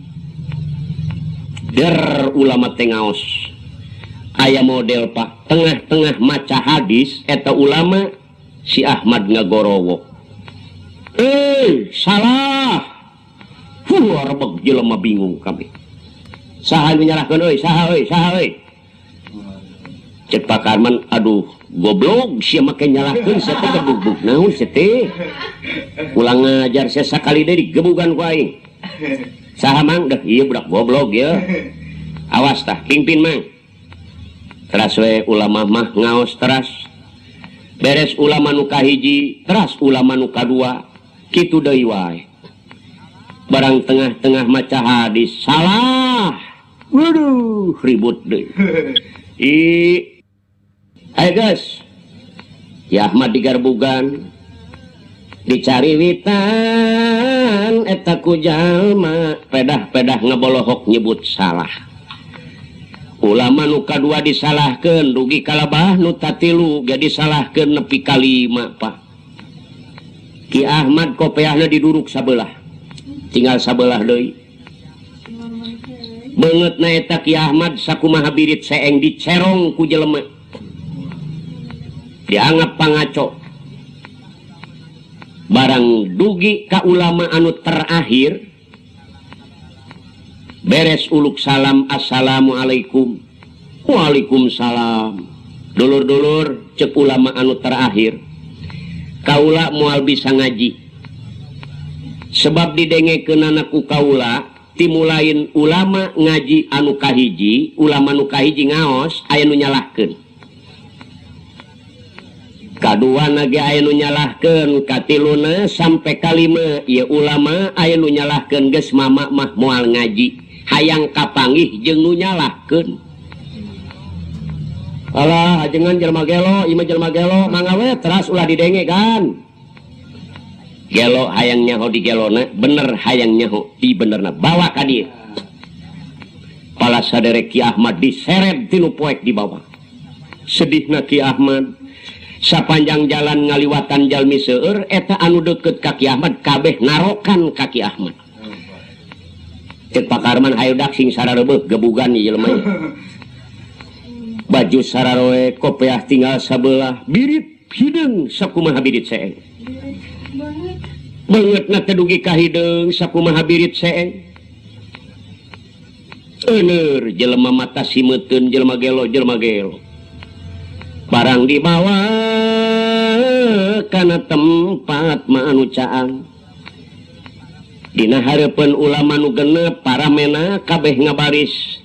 der ulama teh ngaos aya model Pak tengah-tengah maca hadis eta ulama si Ahmad ngagorowo salah rebeg jelema bingung kabeh saha nu nyalahkeun euy saha euy cek Pak Karman aduh goblok sia make nyalahkeun sia teh gebug naon sia teh ulang ngajar sia sakali deui gebugan ku aing saha mang dah ieu budak goblok ya awas tah kingpin mang teras we ulama mah ngaos teras beres ulama nu kahiji teras ulama nu kadua kitu deui wae barang tengah-tengah maca hadis salah waduh ribut deui ayo guys ya Ahmad digarbugan dicari witan eta ku jalma pedah-pedah ngabolohok nyebut salah ulama nu kadua disalahkeun dugi kalabah nu tatilu ge disalahkeun nepi ka 5 Pak Ki Ahmad kopeahna diduruk sabelah tinggal sabelah deui beungeutna eta Ki Ahmad sakumaha birit seeng dicerong ku jelema dianggap pangaco barang dugi ka ulama anu terakhir beres uluk salam assalamualaikum waalaikumsalam dulur-dulur cek ulama anu terakhir kaula moal bisa ngaji sebab didengekeun ku kaula timulain ulama ngaji anu kahiji ulama anu kahiji ngaos aya nu nyalahkeun kadua nage aya nu nyalahkeun katiluna sampai kalima ieu ulama aya nu nyalahkeun geus mama mah moal ngaji hayang kapanggih jeung nu nyalahkeun alah ajengan jelema gelo ieu mah jelema gelo mangga we teras ulah didenge kan gelo hayang nyaho di gelona bener hayang nyaho di benerna bawa ka dieu pala saderek Ki Ahmad diseret tinu poek di bawah sedihna Ki Ahmad sapanjang jalan ngaliwatan jalmi seueur eta anu deukeut ka Ki Ahmad kabeh narokan ka Ki Ahmad cek Pak Karman hayu dak sing sarareubeuh gebugan ieu jelema baju sararoe kopiah tinggal sabelah birit hideung sakumaha birit seeng beungeutna teh dugi ka hideung sakumaha birit seeng eueur jelema mata simeuteun jelema gelo barang dibawa kana tempat anu caang dina hareupeun ulama nu genep para mena kabeh ngabaris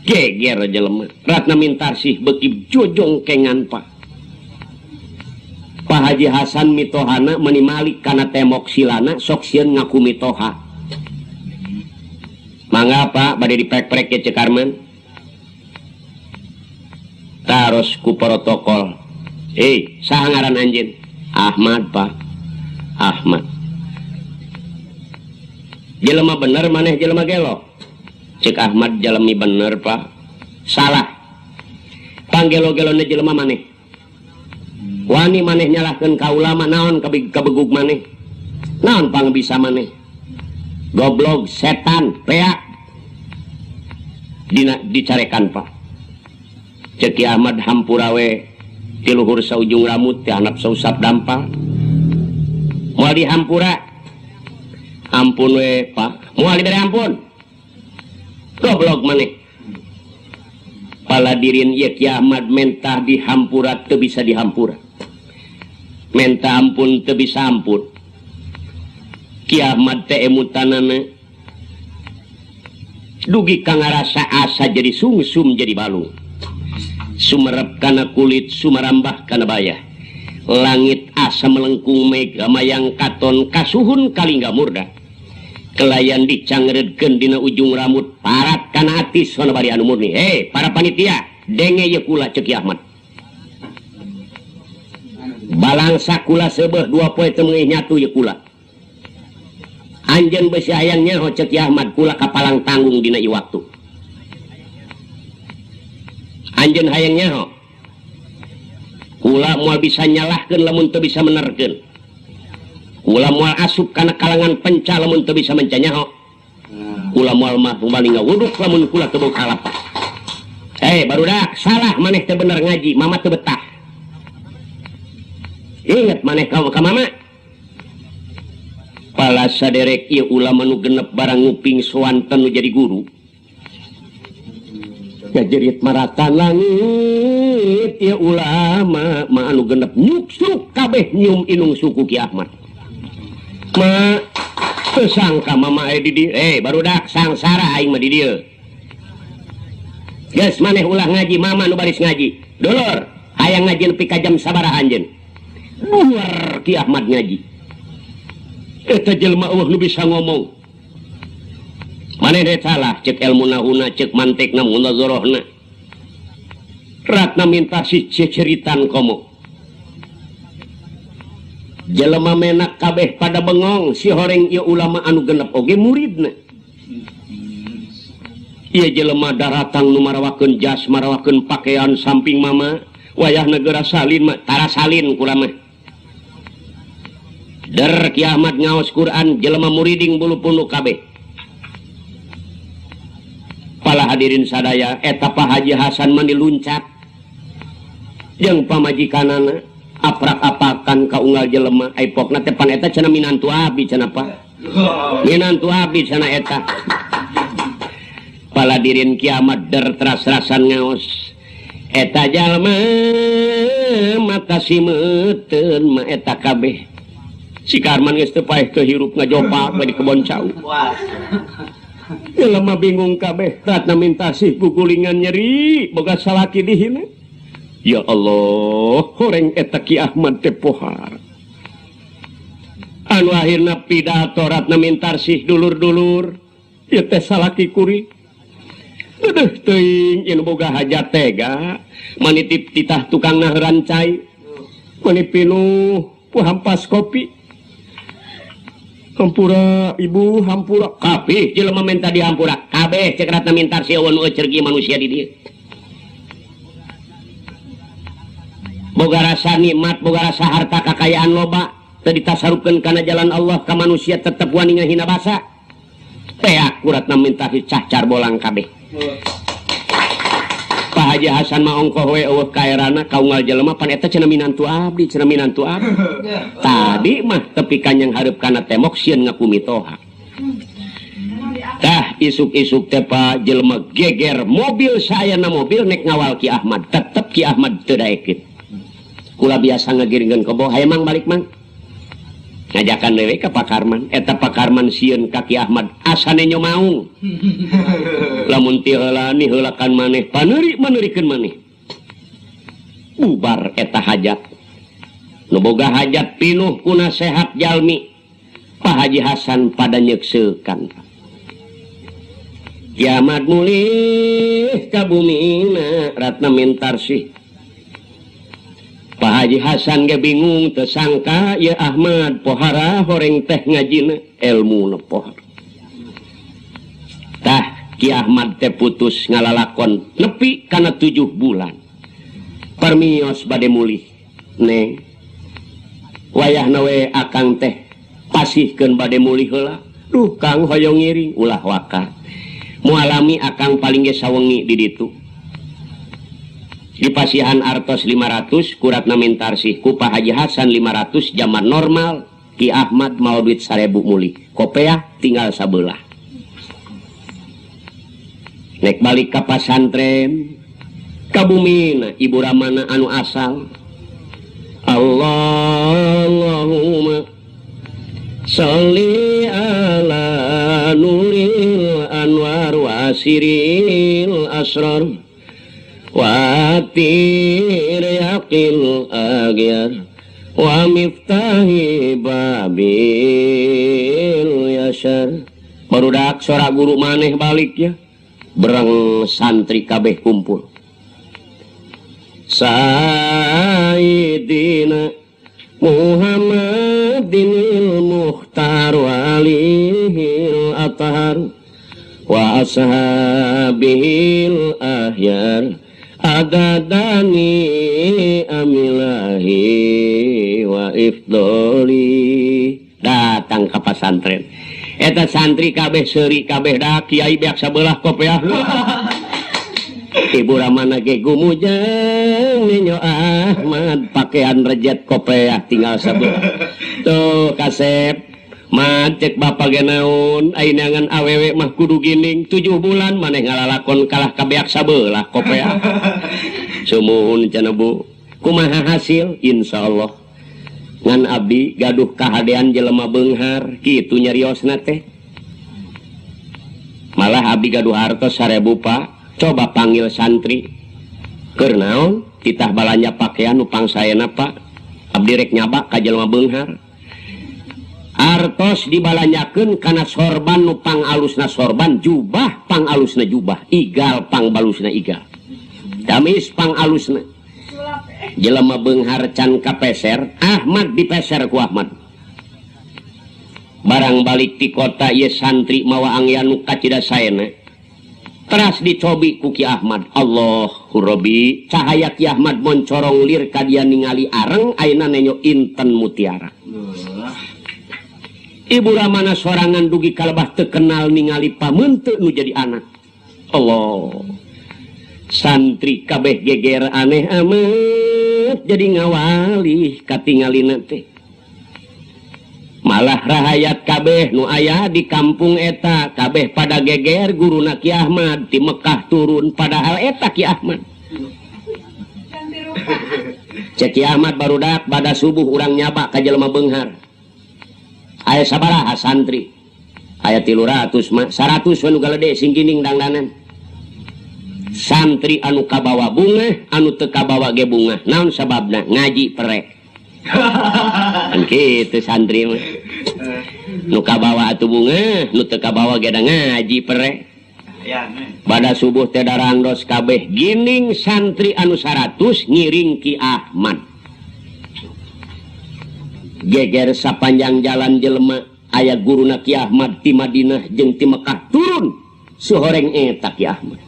geger jelema ratna mintarsih beuki jojong kengan Pak Haji Hasan mitohana meuni malik kana temok silana sok sieun ngaku mitoha mangga Pak bade diprek-prek ke Cek Arman taros ku protokol saha ngaran anjeun Ahmad Pak Ahmad jelema bener maneh jelema gelo cek Ahmad jalemi bener Pak salah panggelo-gelona jelema maneh wani maneh nyalahkeun ka ulama naon kabegug maneh naon pangbisa maneh goblok setan peak dicarekan Pak cek Ki Ahmad hampura we ti luhur saujung rambut ti handap sausap dampal moal dihampura ampun we Pak moal dibere ampun goblok maneh pala dirin ieu Ki Ahmad mentah dihampura teu bisa dihampura menta ampun teu bisa ampun Ki Ahmad teh emutanana dugi ka ngarasa asa jadi sungsum jadi balung sumerep kana kulit sumarambah kana bayah langit asa melengkung mega mayang katon kasuhun kalingga murda kelayan dicangredkeun dina ujung rambut parat kana ati sono bari anu murni para panitia denge ye kula Cek Ki Ahmad balangsa kula seubeuh 2 poe teu meungih nyatu ye kula anjeun beusi hayang nyaho Cek Ki Ahmad kula kapalang tanggung dina ieu waktu anjeun hayang nyaho kula moal bisa nyalahkeun lamun teu bisa menerkeun kula moal asup kana kalangan penca lamun teu bisa menca nyaho kula moal mah paling ngawuduk lamun kula teu boga kalapa barudak salah maneh teu bener ngaji mama teu betah inget maneh ka mama pala saderek ieu ulama nu genep barang nguping soanten nu jadi guru jerit maratan langit ieu ulama ma anu genep nyuksuk kabeh nyium inung suku Ki Ahmad ma teu sangka mama aya di dieu barudak sangsara aing mah di dieu geus maneh ulah ngaji mama nu baris ngaji dulur hayang ngaji nepi ka jam sabaraha anjeun luar Ki Ahmad ngaji eta jelema eueuh nu bisa ngomong maneh teh salah cek ilmu nahuna cek mantekna munazarahna ratna minta si ceritan komo jelema menak kabeh pada bengong si horeng ieu ulama anu genep oge muridna ieu jelema daratang nu marawakeun jas marawakeun pakaian samping mama wayah negara salin mah tara salin kula mah der Ki Ahmad ngaos Quran jelema muriding bulu punu kabeh pala hadirin sadaya eta Pak Haji Hasan mah diluncat jeung pamajikanana aprak-apakan ka unggal jelema aipokna teh pan eta cenah minantu abi cenah Pak minantu abi cenah eta pala dirin Ki Ahmad der teras-terasan ngaos eta jalma mata simeuten mah eta kabeh si Karman geus teu paeh kehirup ngajopak di kebon cau. Jelema bingung kabeh, ratna minta sih pukulingan nyeri, boga salaki dihina. Ya Allah, horeng eta Ki Ahmad teh pohar. Anu akhirna pidato ratna minta sih dulur-dulur, ieu teh salaki kuri. Aduh teuing yen boga hajat tega, manitip titah tukang naheran cai. Mani pinuh hampas kopi. Hampura ibu, hampura kabeh jelema minta dihampura kabeh cek ratna mintar sieun cergi manusia di dieu. Boga rasa nikmat, boga rasa harta kakayaan loba, teu ditasarupkeun kana jalan Allah ka manusia tetep wani ngahina basa. Teh aku ratna minta cacar bolang kabeh. Pak Haji Hasan mah ongkoh we eueuh kaerana kaungal jelema pan eta cenah minantu abdi, cenah minantu abdi. Tadi mah tepi kanyang hareup kana temok sieun ngakumitoha. Tah isuk-isuk teh Pak jelema geger mobil sayana mobil nek ngawal Ki Ahmad, tetep Ki Ahmad teu daekeun. Kula biasa ngagiringkeun kobo, haye mang balik mang. Ngajakan dewe ka Pak Karman, eta Pak Karman sieun ka Ki Ahmad asane nyomaung. Lamun ti heula ni heulakan maneh paneuri maneurikeun maneh. Bubar eta hajat. Nu boga hajat pinuh ku nasehat jalmi. Pak Haji Hasan pada nyekseukan. Kiamat mulih ka bumina ratna mintarsih. Pak Haji Hasan ge bingung tersangka ya Ahmad pohara horeng teh ngajina ilmu pohar. Tah Ki Ahmad teh putus ngalalakon nepi kana 7 bulan. Permios bade mulih. Neng wayahna we akang teh pasihkeun bade mulih heula. Duh Kang hoyong ngiring ulah waka. Mualami akang paling ge sawengi di ditu. Di pasihan artos 500 kuratna mintarsih ku Pak Haji Hasan 500 zaman normal Ki Ahmad mau duit 1000 muli kopeah tinggal sabelah nek balik ka pasantren ka bumina ibu ramana anu asal Allahumma sholli ala nuril anwar wa asiril asrar watir yaqil agyar wa miftahi babil yasar. Barudak sora guru maneh balik ya bereng santri kabeh kumpul. Sayyidina Muhammadinil Mukhtar walihil athar wa ashabihil ahyar adadani amilahi wa ifdoli. Datang ke pesantren eta santri kabeh seuri kabeh da kiai beak sabelah kopeah. Ibu ramana ge gumujang nyo Ahmad pakaian rejet kopeah tinggal sabelah. Tuh kasep macek bapak ge naon ayeuna ngan awewe mah kudu gining 7 bulan maneh ngalalakon kalah kabeak sabelah kopeah. Sumuhun cenah Bu. Kumaha hasil? Insyaallah ngan abdi gaduh kahadean jelema beunghar kitu nyariosna teh. Malah abdi gaduh hartos 1000 Pak. Coba panggil santri. Keur naon? Titah balanja pakaian nu pangsaena Pak. Abdi rek nyabak ka jelema beunghar. Artos dibalanjakeun kana sorban nu pangalusna sorban, jubah pangalusna jubah, igal pangbalusna igal. Gamis pangalusna. Jelema beunghar can kapeser, Ahmad dipeser ku Ahmad. Barang balik ti kota ieu santri mawa angyan nu kacida saena. Teras dicobi ku Ki Ahmad. Allahu Rabbi, cahaya Ki Ahmad moncorong lir ka dia ningali areng ayeuna nenyo inten mutiara. Ibu ramana sorangan dugi kalebah teu kenal ningali pameunteut nu jadi anak. Allah. Santri kabeh geger aneh amat jadi ngawali katingalina teh. Malah rahayat kabeh nu aya di kampung eta kabeh pada geger guruna Ki Ahmad di Mekah turun padahal eta Ki Ahmad. Cek Ki Ahmad barudak pada subuh urang nyaba ka jelema beunghar. Aya sabaraha santri? Aya 300 mah, 100 we nu galede sing ginding dangdanan. Santri anu kabawa bunga, anu teu kabawa ge bunga. Naon sababna? Ngaji perek. Kan kitu santri mah. Nu kabawa atuh bunga, nu teu kabawa ge da ngaji perek. Pada subuh teh darangdos kabeh ginding santri anu 100 ngiring Ki Ahmad. Geger sapanjang jalan jelema aya guruna Ki Ahmad ti Madinah jeung ti Mekah turun suhoreng eta Ki Ahmad.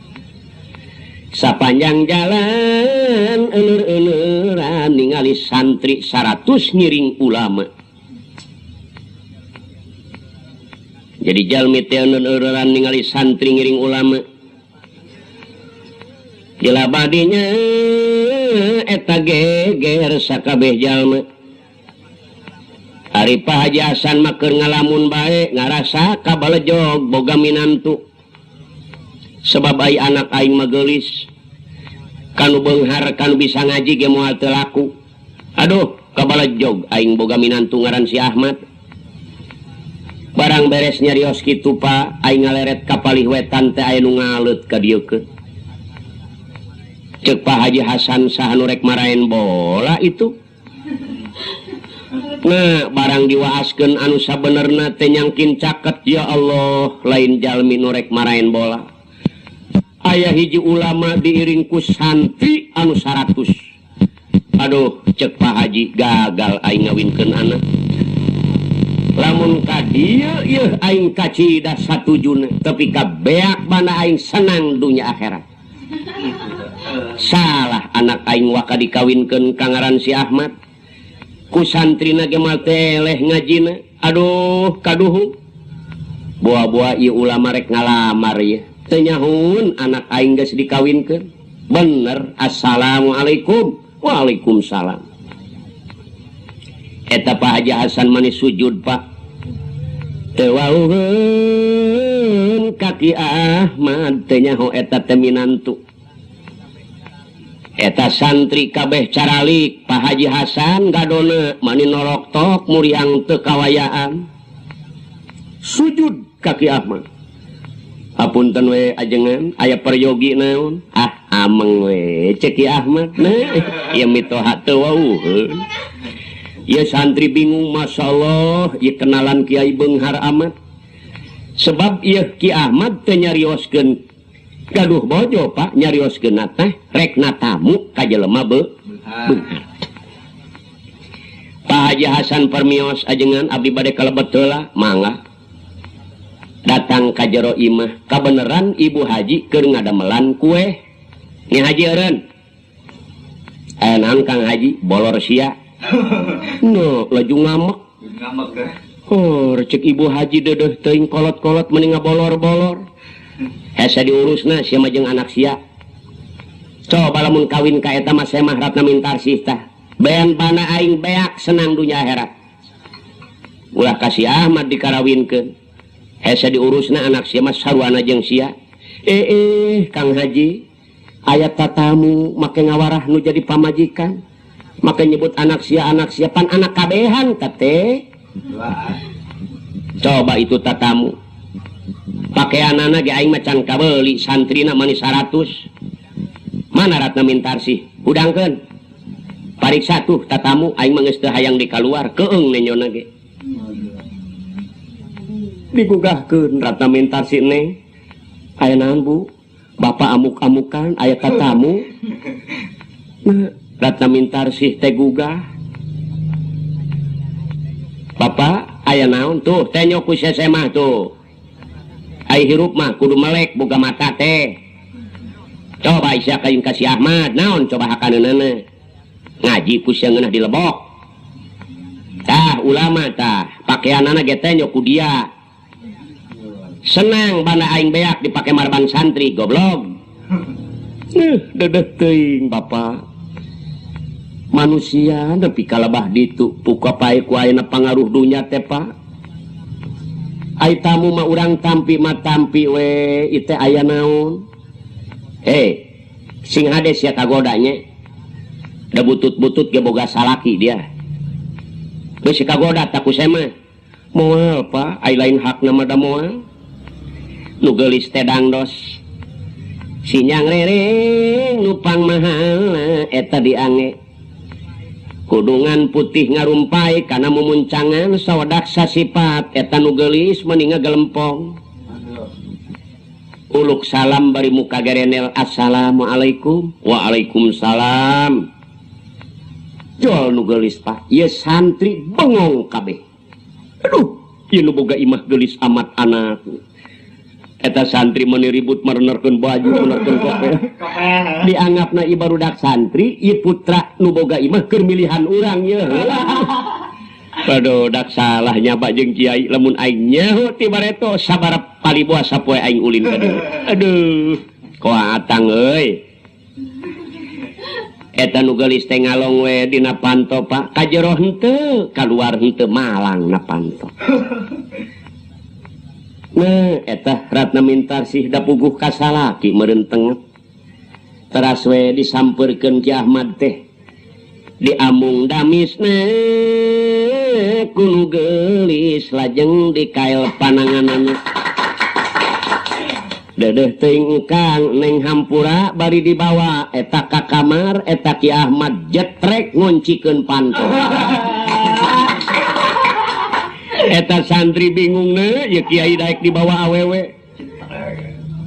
Sapanjang jalan euleur-euleuran ningali santri 100 ngiring ulama. Jadi jalmi teh euleur-euleuran ningali santri ngiring ulama. Gila badinya eta geger sakabeh jalma. Ari Pak Haji Hasan mah keur ngalamun bae ngarasa kabalejog boga minantu. Sebab ai anak aing mah geulis. Kanu beunghar kanu bisa ngaji ge moal teu laku. Aduh, kabalejog aing boga minantu ngaran si Ahmad. Barang beres nyarios kitu Pak, aing ngaleret ka palih wetan teh aya nu ngaleut ka dieu keun. Ceuk Pak Haji Hasan saha nu rek maraen bola itu. Nah, barang diwaaskeun anu sabenerna teh nyangkin caket, ya Allah, lain jalmi nu rek maraen bola. Aya hiji ulama diiring ku santri anu 100. Aduh, cek Pak Haji gagal aing ngawinkeun anak. Lamun ka dieu yeuh aing kacida satujuna, tapi ka beak bana aing senang dunya akhirat. Salah anak aing waka dikawinkeun ka ngaran si Ahmad. Ku santrina ge mah teleh ngajina. Aduh, kaduhu. Buah-buah ieu ulama rek ngalamar ya. Teu nyahun anak aing geus dikawinkeun. Bener. Assalamualaikum. Waalaikumsalam. Eta Pak Haji Hasan manis sujud Pak. Teu wauheun kaki Ahmad teu nyaho eta teh minantu. Eta santri kabeh caralik Pak Haji Hasan gadona mani norok tok muriang teu kawayaan. Sujud kaki Ahmad. Hapunten we ajengan aya peryogi naon? Ah ameng we cek Ki Ahmad nah ieu mitoha teu wauheun. Ieu santri bingung masyaallah ieu kenalan Kiai Beunghar amat. Sebab ieu Ki Ahmad teu nyarioskeun gaduh bojo Pak nyarioskeun teh rek natamu ka jelema Beunghar. Pak Haji Hasan permios ajengan abdi bade kalebet heula mangga. Datang ka jero imah kabeneran Ibu Haji keur ngadamelan kue. Nya Haji eureun. Aya naon Kang Haji? Bolor sia. No, laju ngamek. Ngamek teh. Oh, cek Ibu Haji deudeuh teuing kolot-kolot mending ngabolor-bolor. Hese diurusna sia mah jeung anak sia. Coba lamun kawin ka eta mah semah ratna mintarsih tah. Ben bana aing beak senang dunya akhirat. Ulah kasih Ahmad dikarawinkeun. Hese diurusna anak sia mah sarwana jeung sia. Kang Haji, aya tatamu make ngawarah nu jadi pamajikan. Make nyebut anak sia pan anak kabehan teh. Coba itu tatamu. Pakaianana ge aing macan kabeuli santrina mani 100. Mana ratna mintarsih? Hudangkeun. Pariksa tuh tatamu aing mah geus teu hayang dikaluar, keung nenyona ge. Digugahkeun ratna mintarsih neng. Aya naon Bu? Bapak amuk-amukan aya tatamu. Nah, ratna mintarsih teh gugah. Bapak aya naon tuh teh nyoku sese mah tuh. Ai hirup mah kudu melek boga mata teh. Coba isya kain kasih Ahmad naon coba hakaneunana. Ngaji ku sia ngeunah dilebok. Tah ulama tah pakaianana ge teh nyoku dia. Senang bana aing beak dipake marban santri goblok. Dedeh teuing Bapak. Manusia nepi kalebah ditu puka pae ku ayeuna pangaruh dunya teh Pak. Ai tamu mah urang tampi mah tampi we iteh aya naon? Sing hades ya kagodanya. da butut-butut ge boga salaki dia geus kagoda tak ku mah moal Pak ai lain hakna mah da moal nu geulis teh dangdos sinyang rereng nupang mahal eta diange kudungan putih ngarumpai kana mumuncangan sawadak sasipat eta nu geulis mending ngagelempong uluk salam bari muka gerenel assalamualaikum waalaikumsalam jol nu geulis Pak ieu santri bengong kabeh aduh ieu nu boga imah geulis amat anak eta santri meuni ribut merenerkeun baju merenerkeun kope dianggapna ieu barudak santri ieu putra nu boga imah keur milihan urang ye aduh dak salah nyaba jeung kiai lamun aing nyaho ti bareto sabarep paliboa sapoe aing ulin ka dieu aduh koa atang euy eta nu geulis teh ngalong we dina panto Pak ka jero henteu kaluar henteu malangna panto nah eta Ratna Mintarsih da puguh ka salaki meureun tengep teras we disampeurkeun Ki Ahmad teh diamung damisna ku nu geulis lajeng dikael pananganana dedeh teuing Kang neng hampura bari dibawa eta ka kamar eta Ki Ahmad jetrek ngoncikeun panto eta santri bingung ya kiai daek dibawa awewe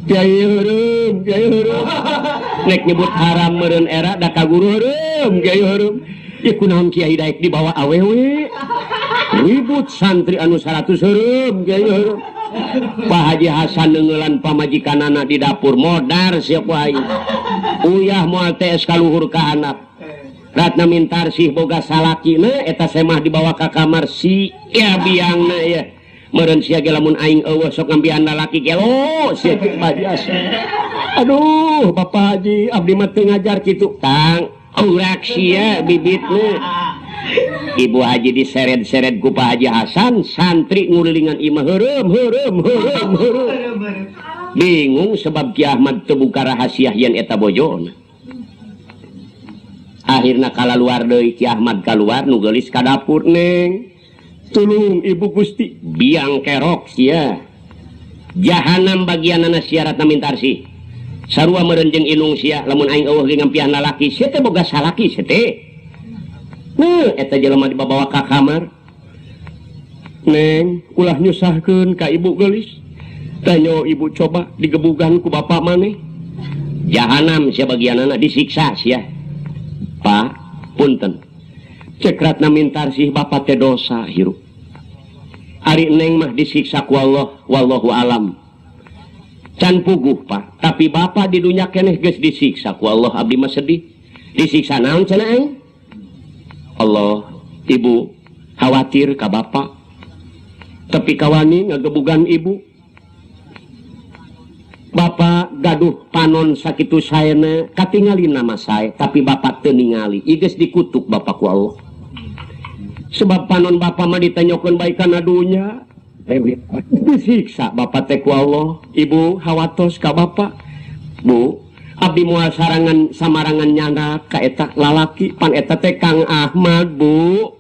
kiai heureum nek nyebut haram meureun era da ka guru heureum kiai heureum ieu kunaon kiai daek dibawa awewe ribut santri anu 100 heureum kiai heureum Pak Haji Hasan neungeulan pamajikanana di dapur modar siap wae uyah moal teh kaluhur ka anak Ratna Mintarsih boga salakina eta semah dibawa ka kamar si ya biangna ya meureun sia ge lamun aing eueuh sok ngambian lalaki gelo sia biasa aduh Bapak Haji abdi mah teu ngajar kitu tang urak sia bibitna Ibu Haji diseret-seret ku Pak Haji Hasan santri ngulilingan imah heureum bingung sebab Ki Ahmad teu buka rahasia yen eta bojona akhirna kalaluar deui Ki Ahmad kaluar nu geulis ka dapur neng tulung Ibu Gusti biang kerok sia jahanam bagianana sia Ratna Mintarsih sarua meureun jeung inung sia lamun aing eueuh ge ngampian lalaki sia teh boga salaki sia teh nah eta jelema dibawa ka kamar neng ulah nyusahkeun ka Ibu geulis tanyo Ibu coba digebugan ku bapak maneh jahanam sia bagianana disiksa sia Pak, punten. Cek Ratna Mintarsih bapak teh dosa hirup. Ari neng mah disiksa ku Allah, wallahu alam. Can puguh Pak, tapi bapak di dunya keneh geus disiksa ku Allah abdi mah sedih. Disiksa naon cenah aing? Allah, Ibu khawatir ka bapak. Tapi kawani ngagebugan Ibu. Bapak gaduh panon sakitu saena katingali nama saya tapi bapak teu ningali ieu geus dikutuk bapak ku Allah sebab panon bapak mah ditanyakeun bae kana dunya disiksa bapak teh ku Allah Ibu hawatos ka bapak Bu abdi moal sarangan samarangan nyana ka eta lalaki pan eta teh Kang Ahmad Bu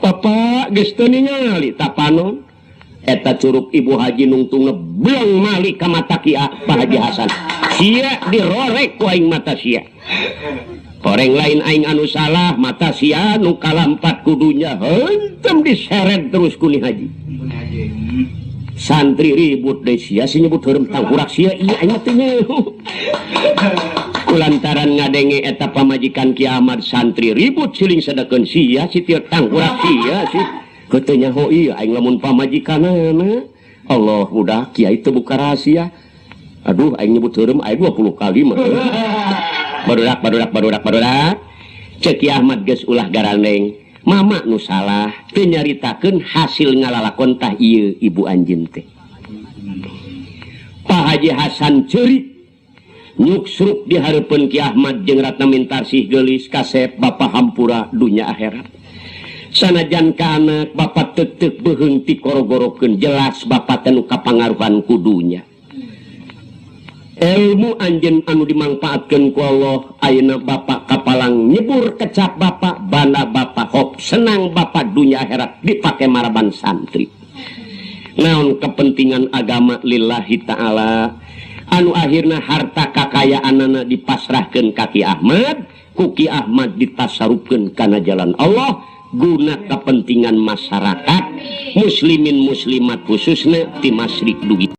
bapak geus teu ningali ta panon eta curug Ibu Haji nungtung ngeblong mali ka mata Ki Pak Haji Hasan sia dirorek ku aing mata sia koreng lain aing anu salah mata sia nu kalampat kudunya heuntem diseret terus ku ni Haji santri ribut deui sia si nyebut heureum tangkurak sia ieu aing teh nyeho kulantaran ngadenge eta pamajikan Ki Ahmad santri ribut siling sadekeun sia si teu tangkurak sia si katanya ho iya aing lamun pamajikanana Allah udah kiai teu buka rahasia aduh aing nyebut heureum aya 20 kali mah barudak cek Ki Ahmad geus ulah garandeng mama nu salah teu nyaritakeun hasil ngalalakon tah ieu ibu anjeun teh Pak Haji Hasan ceurik nyuksruk di hareupeun Ki Ahmad jeung Ratna Mintarsih geulis kasep Bapak hampura dunya akhirat sanajan ka anak bapak tetep beheung ti goro-gorokeun jelas bapak teh nu kapangaruhan kudunya ilmu anjeun anu dimangpaatkeun ku Allah ayeuna bapak palang nyebur kecap Bapak banda Bapak hop senang Bapak dunia akhirat dipakai maraban santri naon kepentingan agama lillahi ta'ala anu akhirna harta kekayaanana dipasrahkeun ka Ki Ahmad Ki Ahmad ditasarupkeun kana jalan Allah guna kepentingan masyarakat muslimin muslimat khususnya ti masyrik dugi